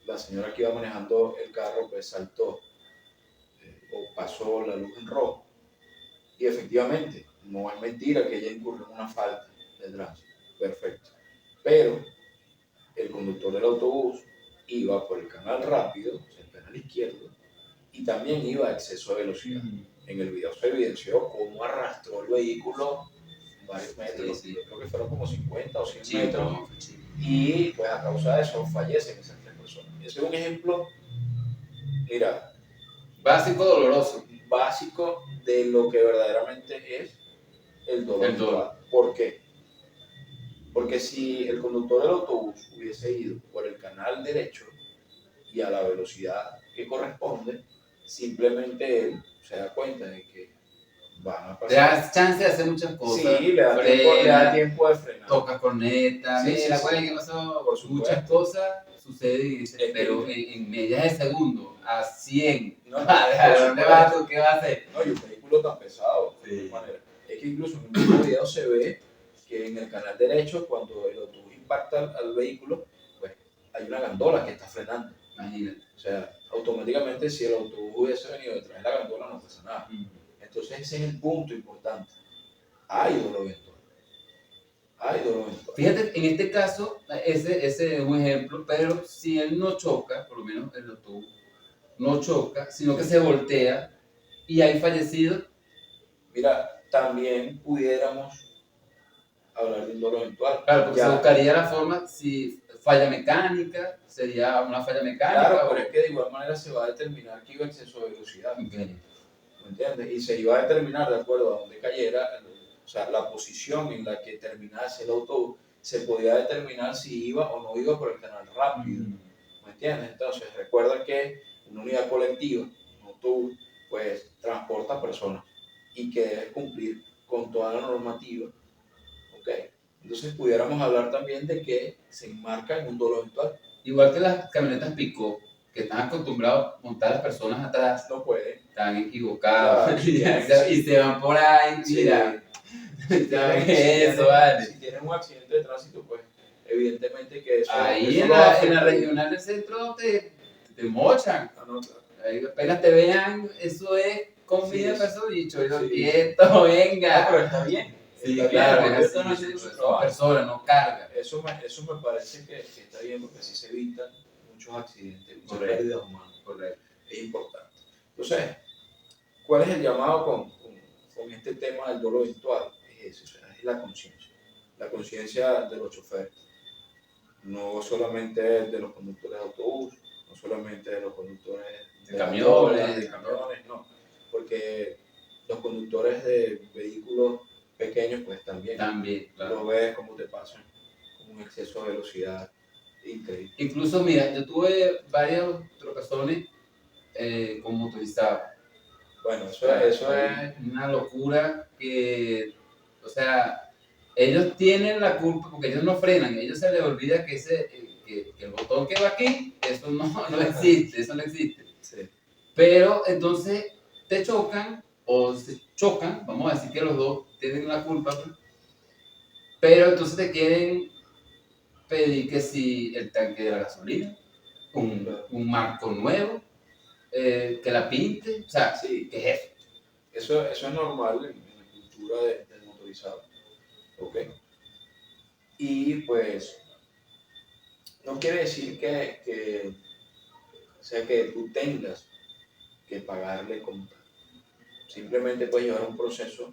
la señora que iba manejando el carro pues saltó o pasó la luz en rojo. Y efectivamente, no es mentira que ella incurrió en una falta de tránsito. Perfecto. Pero el conductor del autobús iba por el canal rápido, o sea, el canal izquierdo, y también iba a exceso de velocidad. En el video se evidenció cómo arrastró el vehículo varios metros, Sí. yo creo que fueron como 50 o 100 Sí, metros, no, y pues a causa de eso fallecen esas 3 personas. Ese es un ejemplo, mira, básico doloroso. básico de lo que verdaderamente es el dolor. El dolor. ¿Por qué? Porque si el conductor del autobús hubiese ido por el canal derecho y a la velocidad que corresponde, simplemente él se da cuenta de que van a Te pasar. das chance de hacer muchas cosas. Sí, le da tiempo de frenar. Toca corneta, Sí, mira, sí, güey, sí. ¿qué pasó? Por supuesto. Muchas cosas suceden, que- pero en medias de segundo, a 100. No, ¿Dónde vas tú? ¿Qué vas a hacer? No, y un vehículo tan pesado, de Sí. alguna manera. Es que incluso en el mismo video se ve que en el canal derecho, cuando el autobús impacta al vehículo, pues hay una gandola que está frenando. Imagínate. O sea, automáticamente si el autobús hubiese venido detrás de la gandola no pasa nada. Entonces ese es el punto importante. Hay dolor eventual. Fíjate, en este caso, ese es un ejemplo, pero si él no choca, por lo menos el autobús no choca, sino que se voltea y hay fallecidos. Mira, también pudiéramos hablar de un dolor eventual. Claro, porque Ya. se buscaría la forma, si falla mecánica, sería una falla mecánica. Claro, pero es que de igual manera se va a determinar que iba a exceso de velocidad. Ok. ¿Me entiendes? Y se iba a determinar de acuerdo a donde cayera, o sea, la posición en la que terminase el autobús, se podía determinar si iba o no iba por el canal rápido. ¿Me entiendes? Entonces, recuerda que una unidad colectiva, un autobús, pues transporta personas y que debe cumplir con toda la normativa. ¿Ok? Entonces, pudiéramos hablar también de que se enmarca en un dolor eventual. Igual que las camionetas pick-up, que están acostumbrados a montar a las personas atrás, No puede. están equivocados Claro, y se van por ahí, Sí. mira. Eso, vale. Si tienen un accidente de tránsito, pues evidentemente que eso, Ahí eso en lo la afecta. regional del centro te mochan. Ah, no, claro. Ahí apenas te vean, eso es comida Sí, para esos bichos. Yo sí. quieto, No, venga. pero está bien. Sí, Está claro, bien, porque es ellos están así, haciendo su son trabajo. personas, no cargan. Eso me parece que está bien porque así se evitan muchos accidentes, muchas Correcto. pérdidas humanas. Correcto. Es importante. Entonces, ¿cuál es el llamado con este tema del dolo virtual? Es eso, o sea, es la conciencia. La conciencia de los choferes. No solamente de los conductores de autobús, no solamente de los conductores De camiones, de camiones, no. Porque los conductores de vehículos pequeños, pues también. También, claro. Lo ves como te pasan, con un exceso de velocidad increíble. Incluso, mira, yo tuve varios tropezones con motorizados. Bueno, O sea, eso es. una locura que, o sea, ellos tienen la culpa porque ellos no frenan, ellos se les olvida que que el botón que va aquí, eso no existe, eso no existe. Sí. Pero entonces te chocan o se chocan, vamos a decir que los dos tienen la culpa, pues, pero entonces te quieren pedir que si el tanque de la gasolina, un marco nuevo, que la pinte, o sea, Sí. ¿qué es eso? Eso es normal en la cultura del motorizado. ¿Ok? Y pues, no quiere decir o sea, que tú tengas que pagarle como tal. Simplemente puedes llevar un proceso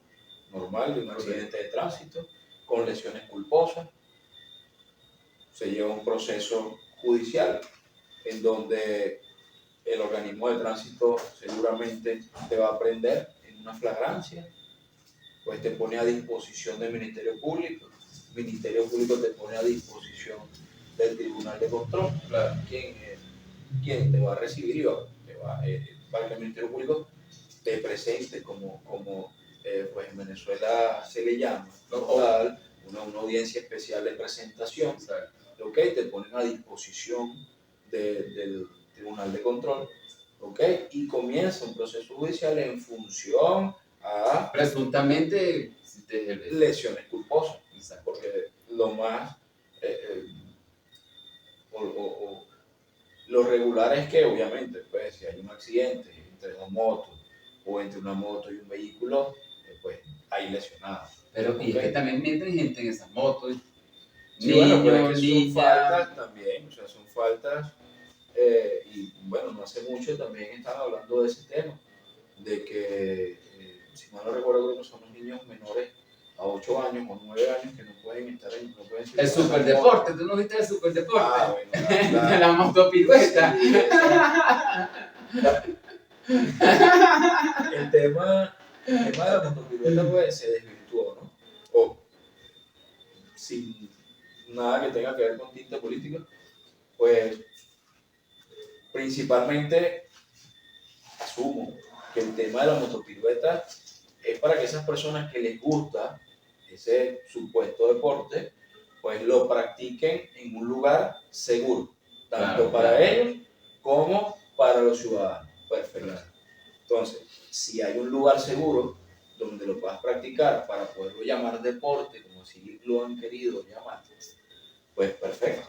normal de un accidente de tránsito con lesiones culposas. Se lleva un proceso judicial en donde el organismo de tránsito seguramente te va a prender en una flagrancia, pues te pone a disposición del Ministerio Público. El Ministerio Público te pone a disposición del Tribunal de Control, Claro. quien te va a recibir y para que el Ministerio Público te presente como pues en Venezuela se le llama, como tal, una audiencia especial de presentación. Exacto. ¿Ok? Te ponen a disposición del Tribunal de Control, ¿ok? Y comienza un proceso judicial en función a Presuntamente lesiones culposas, Exacto. porque lo más o lo regular es que obviamente pues si hay un accidente entre dos motos o entre una moto y un vehículo, pues hay lesionados. Pero y es que también mienten gente en esas motos. Sí, bueno, pero Niños, es que son niñas. faltas también, o sea, son faltas. Y bueno, no hace mucho también estaban hablando de ese tema, de que, si mal no recuerdo, creo que son los niños menores a 8 años o 9 años que no pueden estar en, no pueden El superdeporte, ¿tú no viste el superdeporte? Ah, bueno, La motopirueta. Sí, el tema de la motopirueta pues se desvirtuó, ¿no? O sin nada que tenga que ver con tinta política, pues principalmente asumo que el tema de la motopirueta es para que esas personas que les gusta ese supuesto deporte, pues lo practiquen en un lugar seguro, tanto Claro, para claro. ellos como para los ciudadanos. Perfecto. Claro. Entonces, si hay un lugar seguro donde lo puedas practicar para poderlo llamar deporte, como si lo han querido llamar, pues perfecto.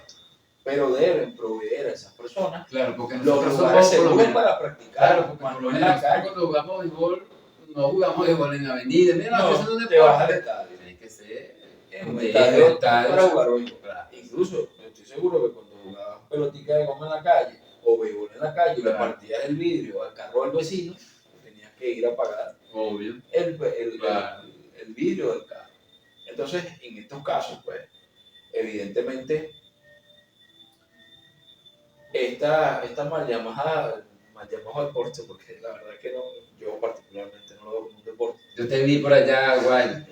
Pero deben proveer a esas personas Claro, porque los nosotros lugares somos por lo seguros menos. para practicar. Claro, porque por no lo en menos la calle. cuando jugamos béisbol, no jugamos béisbol en avenida. Mira, No, que eso es un te vas al deporte. estadio. Tiene que ser En un de estadio estadio. para jugar béisbol. Claro. Incluso, estoy seguro que cuando jugabas pelotica de goma en la calle o béisbol en la calle, le Claro. partías el vidrio al carro del vecino, tenías que ir a pagar Obvio. Claro. el vidrio del carro. Entonces, en estos casos, pues, evidentemente, esta mal llamado deporte, porque la verdad que no, yo particularmente no lo veo como un deporte. Yo te vi por allá, guay.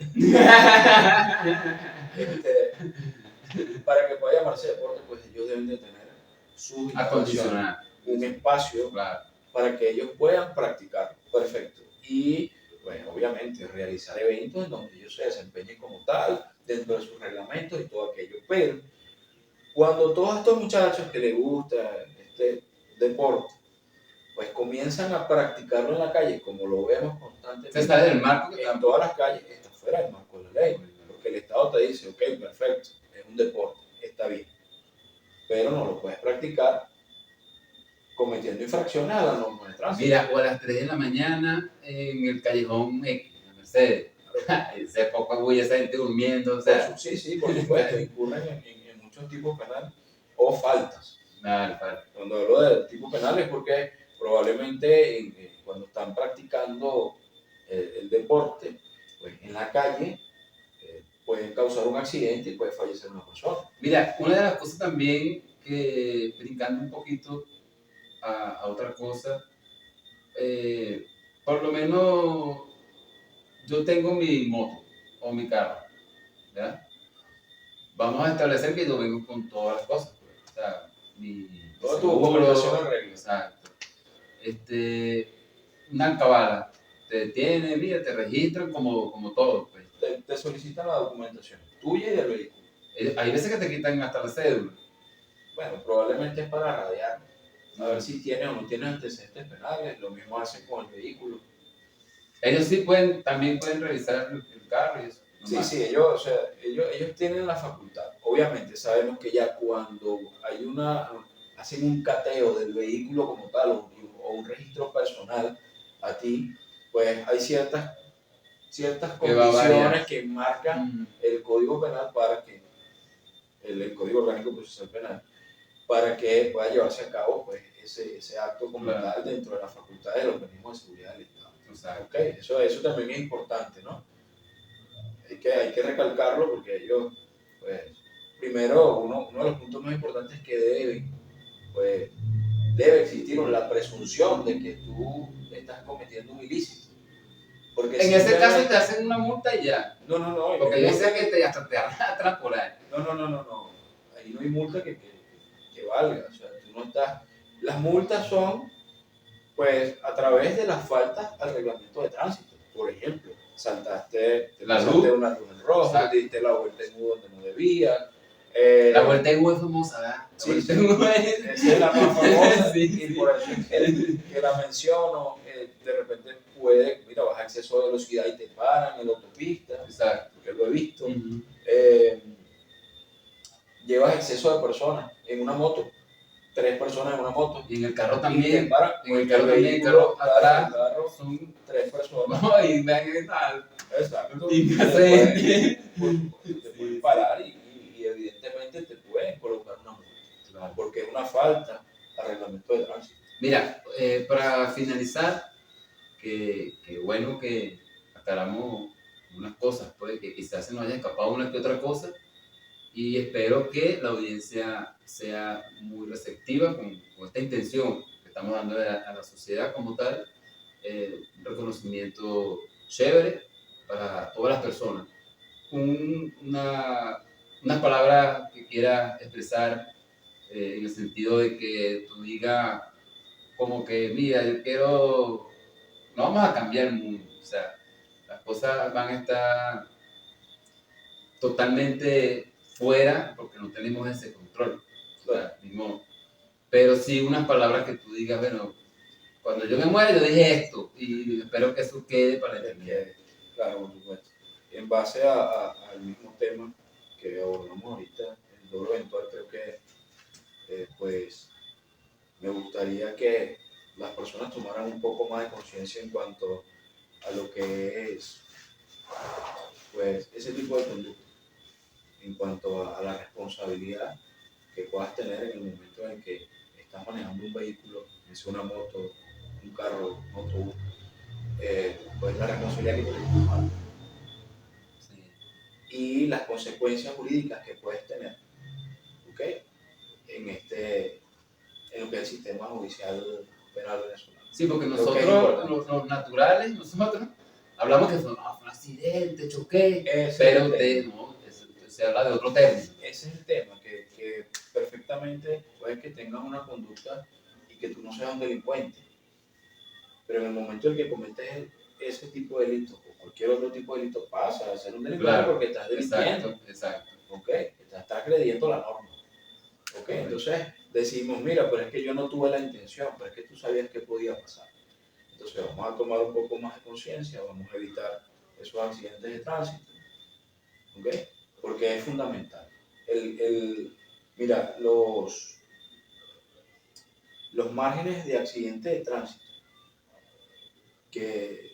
Para que pueda llamarse deporte, pues ellos deben de tener sus instalaciones, Acondicionar. un espacio Claro. para que ellos puedan practicar. Perfecto. Y, pues, obviamente, realizar eventos en donde ellos se desempeñen como tal, dentro de sus reglamentos y todo aquello. Pero, cuando todos estos muchachos que les gusta este deporte, pues comienzan a practicarlo en la calle, como lo vemos constantemente. Se sale del marco que En todas las calles, está fuera del marco de la ley. Porque el Estado te dice, ok, perfecto, es un deporte, está bien, pero no lo puedes practicar cometiendo infracciones a la norma de tránsito. Mira, o a las 3 de la mañana en el callejón X, en la Mercedes. Ese poco bulla, esa gente durmiendo, o sea. Sí, por supuesto, incurren en muchos tipos penales o faltas. Nada, Cuando hablo de tipo penal es porque probablemente cuando están practicando el deporte, pues en la calle pueden causar un accidente y puede fallecer una persona. mira, una de las cosas también que, brincando un poquito a otra cosa, por lo menos yo tengo mi moto o mi carro, ¿verdad? Vamos a establecer que yo vengo con todas las cosas, pues. O sea, mi Toda tu documentación en regla. exacto. Una alcabala, te detiene, mira, te registran como todo, pues. Te solicitan la documentación tuya y del vehículo. Hay veces que te quitan hasta la cédula. Bueno, probablemente es para radiar, a ver si tienes o no tienes antecedentes penales. Lo mismo hacen con el vehículo. Ellos sí también pueden revisar el carro y eso. Sí, ellos tienen la facultad. Obviamente sabemos que ya cuando hacen un cateo del vehículo como tal o un registro personal a ti, pues hay ciertas Que va a variar. condiciones que marcan el Código Penal para que, el Código Orgánico Procesal Penal, para que pueda llevarse a cabo pues ese acto como Claro. tal dentro de la facultad del organismo de seguridad del Estado. Exacto. Okay, eso también es importante, ¿no? Hay que recalcarlo porque ellos, pues, primero, uno de los puntos más importantes es que debe existir la presunción de que tú estás cometiendo un ilícito. Porque En ese caso te hacen una multa y ya. No. Porque yo sé que hasta te arrastran por ahí. No. Ahí no hay multa que valga. O sea, tú no estás. Las multas son, pues, a través de las faltas al reglamento de tránsito. Por ejemplo, te pasaste una luz en rojo, diste la vuelta en U donde no debías. La vuelta en U es famosa, ¿verdad? Sí, esa es la más famosa. Sí. Y por eso es que la menciono. De repente vas a exceso de velocidad y te paran en la autopista. Exacto. Porque lo he visto. Uh-huh. Llevas exceso de personas en una moto. 3 personas en una moto. Y en el carro también. En el carro atrás son 3 personas. No, y vean qué tal. Exacto. Y te pueden parar y evidentemente te pueden colocar una multa. Claro. Porque es una falta al reglamento de tránsito. Mira, para finalizar, que bueno que aclaramos unas cosas, pues que quizás se nos haya escapado una que otra cosa, y espero que la audiencia sea muy receptiva con esta intención que estamos dando a la sociedad como tal, un reconocimiento chévere para todas las personas. Unas palabras que quiera expresar en el sentido de que tú digas como que, mira, yo quiero, no vamos a cambiar el mundo, o sea, las cosas van a estar totalmente fuera porque no tenemos ese control, o sea, pero sí unas palabras que tú digas, bueno, cuando yo me muera yo dije esto y espero que eso quede para la eternidad. Claro, por supuesto. En base al mismo tema que abordamos ahorita, el doble eventual, creo que pues me gustaría que las personas tomaran un poco más de conciencia en cuanto a lo que es pues ese tipo de conducta, en cuanto a la responsabilidad que puedas tener en el momento en que estás manejando un vehículo, es una moto, un carro, un autobús, pues la responsabilidad que tienes que tomar. Sí. Y las consecuencias jurídicas que puedes tener, ¿ok? En lo que es el sistema judicial penal venezolano. Sí, porque nosotros, los naturales, nosotros hablamos que fue un accidente, choqué, pero se habla de otro término. Ese es el tema, que perfectamente puede que tengas una conducta y que tú no seas un delincuente, pero en el momento en que cometes ese tipo de delitos o cualquier otro tipo de delito pasa a ser un delincuente, claro, porque estás delinquiendo. Exacto. Okay, estás agrediendo la norma. Okay, entonces decimos, mira, pero es que yo no tuve la intención, pero es que tú sabías que podía pasar. Entonces vamos a tomar un poco más de conciencia, vamos a evitar esos accidentes de tránsito, ¿ok? Porque es fundamental. Mira, los márgenes de accidente de tránsito que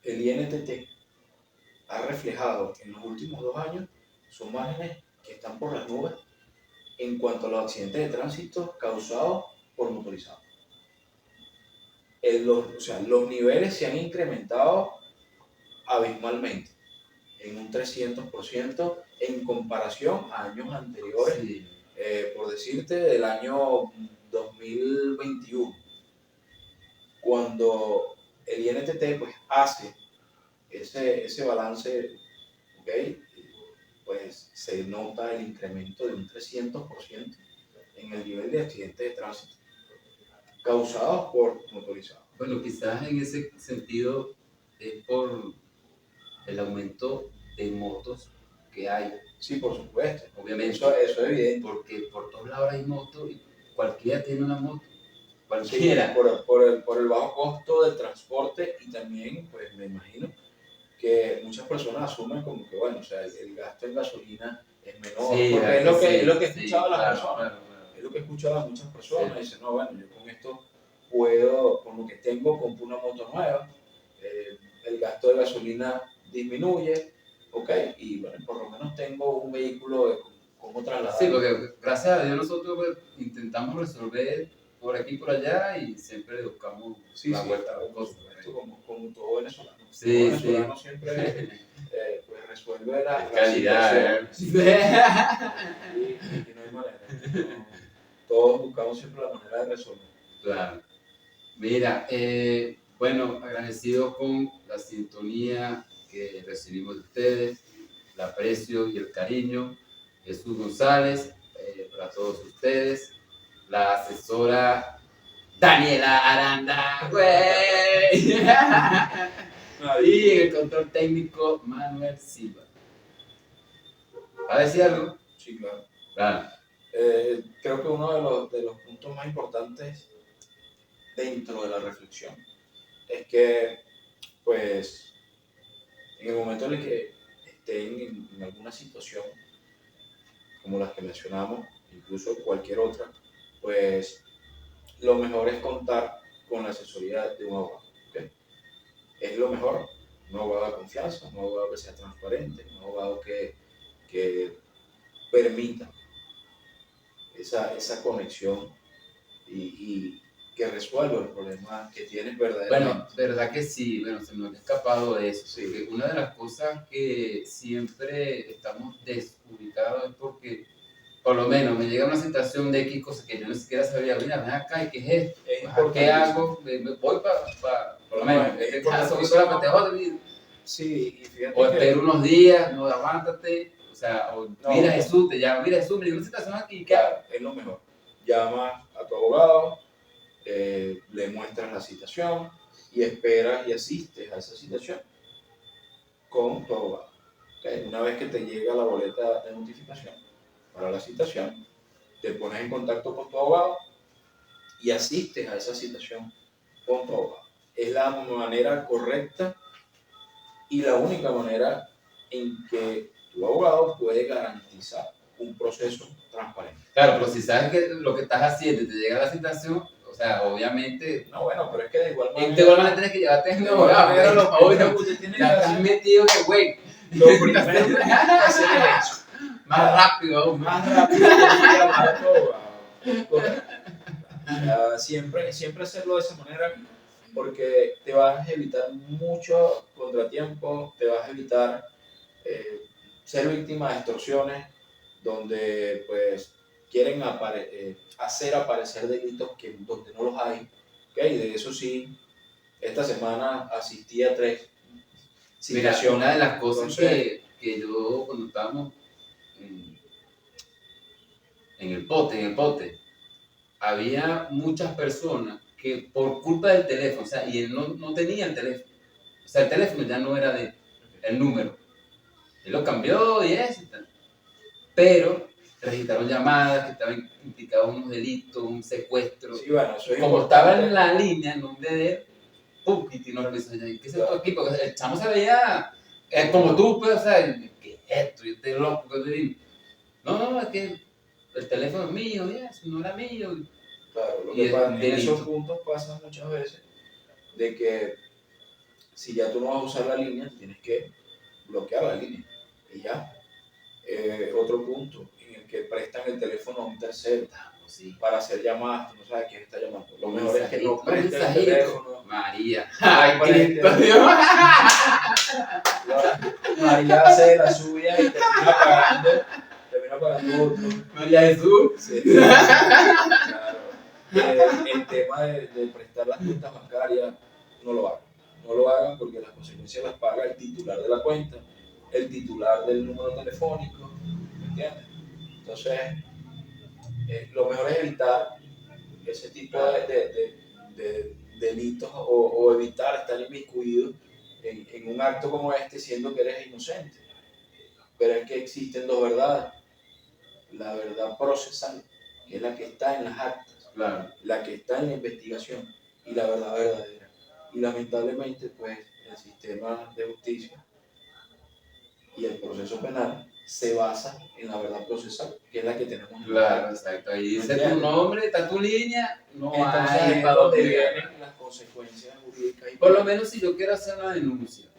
el INTT ha reflejado en los últimos 2 años son márgenes que están por las nubes en cuanto a los accidentes de tránsito causados por motorizados. Los niveles se han incrementado abismalmente, en un 300% en comparación a años anteriores, Sí. por decirte, del año 2021, cuando el INTT pues, hace ese balance, ¿ok? Pues se nota el incremento de un 300% en el nivel de accidentes de tránsito causados por motorizados. Bueno, quizás en ese sentido es por el aumento de motos que hay, Sí, por supuesto. obviamente, Eso es evidente. porque por todos lados hay motos y cualquiera tiene una moto, Sí, cualquiera. por el bajo costo del transporte y también, pues me imagino que muchas personas asumen como que, bueno, o sea, el gasto en gasolina es menor, Sí, porque es lo que, sí, es lo que he sí, escuchado a las claro, personas. claro, claro. Es lo que he escuchado a muchas personas. Sí. Dicen, no, bueno, yo con esto puedo, con lo que tengo, compro una moto nueva, el gasto de gasolina disminuye, ok, y bueno, por lo menos tengo un vehículo de cómo trasladar. Sí, porque gracias a Dios nosotros pues, intentamos resolver por aquí y por allá y siempre buscamos la vuelta a las por cosas. supuesto, como todo venezolano. Sí, Todo venezolano siempre pues, resuelve la calidad. situación. Y no hay manera. No, todos buscamos siempre la manera de resolver. Claro. Mira, bueno, agradecido con la sintonía que recibimos de ustedes, el aprecio y el cariño. Jesús González, para todos ustedes, la asesora Daniela Aranda, güey. Y en el control técnico, Manuel Silva. ¿Va a decir algo? Sí, claro. Claro. Creo que uno de los puntos más importantes dentro de la reflexión es que, pues, en el momento en el que estén en alguna situación como las que mencionamos, incluso cualquier otra, pues lo mejor es contar con la asesoría de un abogado. ¿Okay? Es lo mejor, un abogado de confianza, un abogado que sea transparente, un abogado que permita esa conexión y que resuelva el problema que tienes verdaderamente. Bueno, verdad que sí, bueno, se nos ha escapado de eso. Sí. Porque una de las cosas que siempre estamos desubicados es porque, por lo menos, me llega una situación de X cosas que yo ni siquiera sabía, mira, ven acá, ¿y qué es esto? Es ¿Qué hago? Me voy para, por lo menos, en este caso, voy para Patejo, Sí, y fíjate o que espero unos días, no, aguántate, o sea, o No, mira no. Jesús, te llama, mira Jesús, me llegó una situación aquí, ¿qué hago? claro, es lo mejor. Llama a tu abogado, le muestras la citación y esperas y asistes a esa citación con tu abogado. ¿Okay? Una vez que te llega la boleta de notificación para la citación, te pones en contacto con tu abogado y asistes a esa citación con tu abogado. Es la manera correcta y la única manera en que tu abogado puede garantizar un proceso transparente. Claro, pero si sabes que lo que estás haciendo y te llega la situación, o sea, obviamente, No, bueno, pero es que de igual de igual manera tienes que llevarte a un abogado, lo obvio, primero que usted tiene que ya estás hacer, metido que, güey, lo primero que tiene que hacer es eso. más rápido aún. Más rápido que llamar a tu abogado. Correcto. Siempre hacerlo de esa manera porque te vas a evitar mucho contratiempo, te vas a evitar ser víctima de extorsiones donde pues quieren hacer aparecer delitos donde no los hay. ¿Okay? De eso sí, esta semana asistí a 3 Mira, citaciones. una de las cosas Entonces, que yo, cuando estábamos en el pote, había muchas personas que por culpa del teléfono, o sea, y él no tenía el teléfono, o sea, el teléfono ya no era de el número, él lo cambió y eso y tal, pero registraron llamadas que estaban implicados en unos delitos, un secuestro, sí, bueno, eso es como importante. estaba en la línea, en nombre de él, poquito y no lo hizo. ¿Qué es esto aquí? Porque el chamo se veía como tú, pues, o sea, ¿qué es esto? Yo estoy loco. No, es que el teléfono es mío, y eso no era mío. Claro, lo Y que es pasa, un en delito. esos puntos pasa muchas veces de que si ya tú no vas a usar la línea, tienes que bloquear la línea y ya. Otro punto en el que prestan el teléfono a un tercero Sí. para hacer llamadas, tú no sabes quién está llamando. Lo Un mejor es que no mensajito, prestes el mensajito. teléfono. María. No Ay, prestes. Cristo Dios. María hace la suya y termina pagando otro. María Jesús. Sí, claro. El tema de prestar las cuentas bancarias, no lo hagan. No lo hagan porque las consecuencias las paga el titular de la cuenta, el titular del número telefónico, ¿me entiendes? Entonces, lo mejor es evitar ese tipo de delitos o evitar estar inmiscuido en un acto como este siendo que eres inocente. Pero es que existen dos verdades. La verdad procesal, que es la que está en las actas, Claro. la que está en la investigación, y la verdad verdadera. Y lamentablemente, pues, el sistema de justicia y el proceso penal se basa en la verdad procesal, que es la que tenemos en las Claro, actas. exacto. Ahí dice tu ¿Entiendes? nombre, está tu línea, no Entonces hay ahí es para donde dónde vienen las consecuencias jurídicas. Y Por lo menos si yo quiero hacer una denuncia,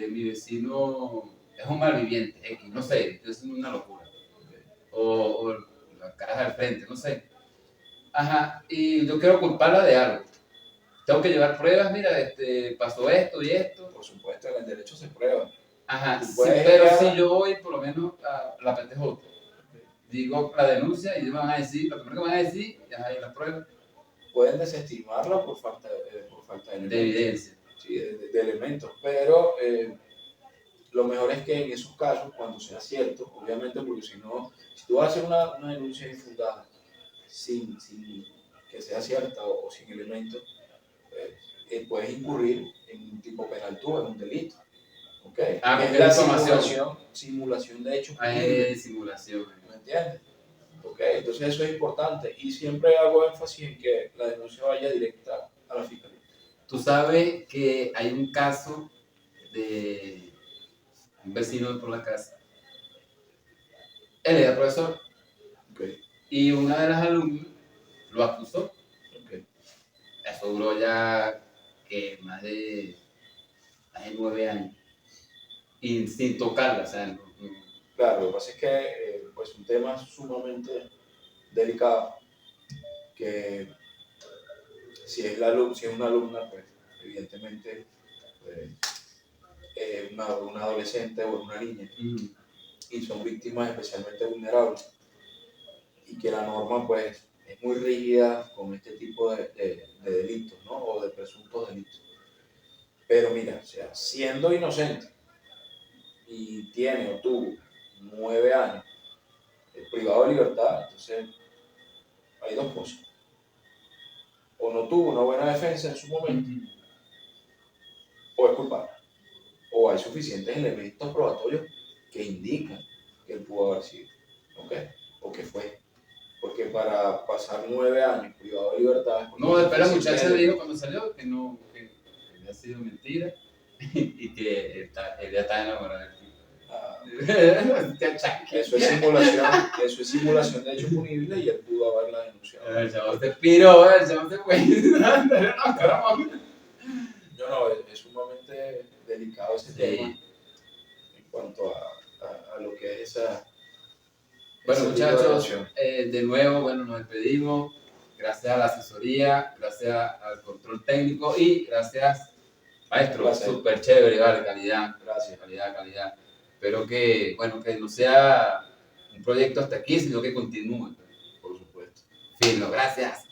mi vecino es un malviviente, X, no sé, es una locura. O la cara al frente, no sé. Ajá, y yo quiero culparla de algo. Tengo que llevar pruebas, mira, pasó esto y esto. por supuesto, en el derecho se prueba. Ajá, Tú sí, puedes pero enviar- si yo voy por lo menos a la PTJ, digo la denuncia y ellos me van a decir, lo primero que me van a decir, ajá, y la prueba Pueden desestimarla por falta de de elementos. evidencia. Sí, de elementos, pero lo mejor es que en esos casos, cuando sea cierto, obviamente, porque si no, si tú vas a hacer una denuncia infundada sin que sea cierta o sin elementos, puedes incurrir en un tipo penal tú, en un delito. ¿Okay? Ah, Que porque es la es información. simulación de hechos Hay punibles, simulación. ¿me entiendes? Okay, entonces eso es importante y siempre hago énfasis en que la denuncia vaya directa a la fiscalía. Tú sabes que hay un caso de un vecino por la casa. Él era profesor Okay, y una de las alumnas lo acusó. okay. Eso duró ya que más de 9 años y sin tocarla, o sea, Claro, lo que pasa es que pues un tema sumamente delicado que si es una alumna, pues evidentemente pues, una adolescente o una niña y son víctimas especialmente vulnerables y que la norma pues es muy rígida con este tipo de delitos, ¿no? O de presuntos delitos. Pero mira, o sea, siendo inocente y tiene o tuvo 9 años privado de libertad, entonces hay dos cosas. O no tuvo una buena defensa en su momento, o es culpable. O hay suficientes elementos probatorios que indican que él pudo haber sido, ¿ok? O que fue. Porque para pasar 9 años privado de libertad... No, después la suficientes muchacha dijo elementos. cuando salió que no, que había sido mentira y que él ya estaba enamorado del tipo. Ah, Qué chanque. eso es simulación de hecho punible y él pudo haberla denunciado. El chavo se piró, el chavo se fue. No, caramba. No, es sumamente delicado ese tema en cuanto a lo que es esa... Bueno, ese tipo de muchachos, relación. de nuevo, bueno, nos despedimos. Gracias a la asesoría, gracias al control técnico y gracias, maestro, Gracias. súper chévere, vale, calidad, Gracias. calidad. Espero que, bueno, que no sea un proyecto hasta aquí, sino que continúe. Por supuesto. Fino, gracias.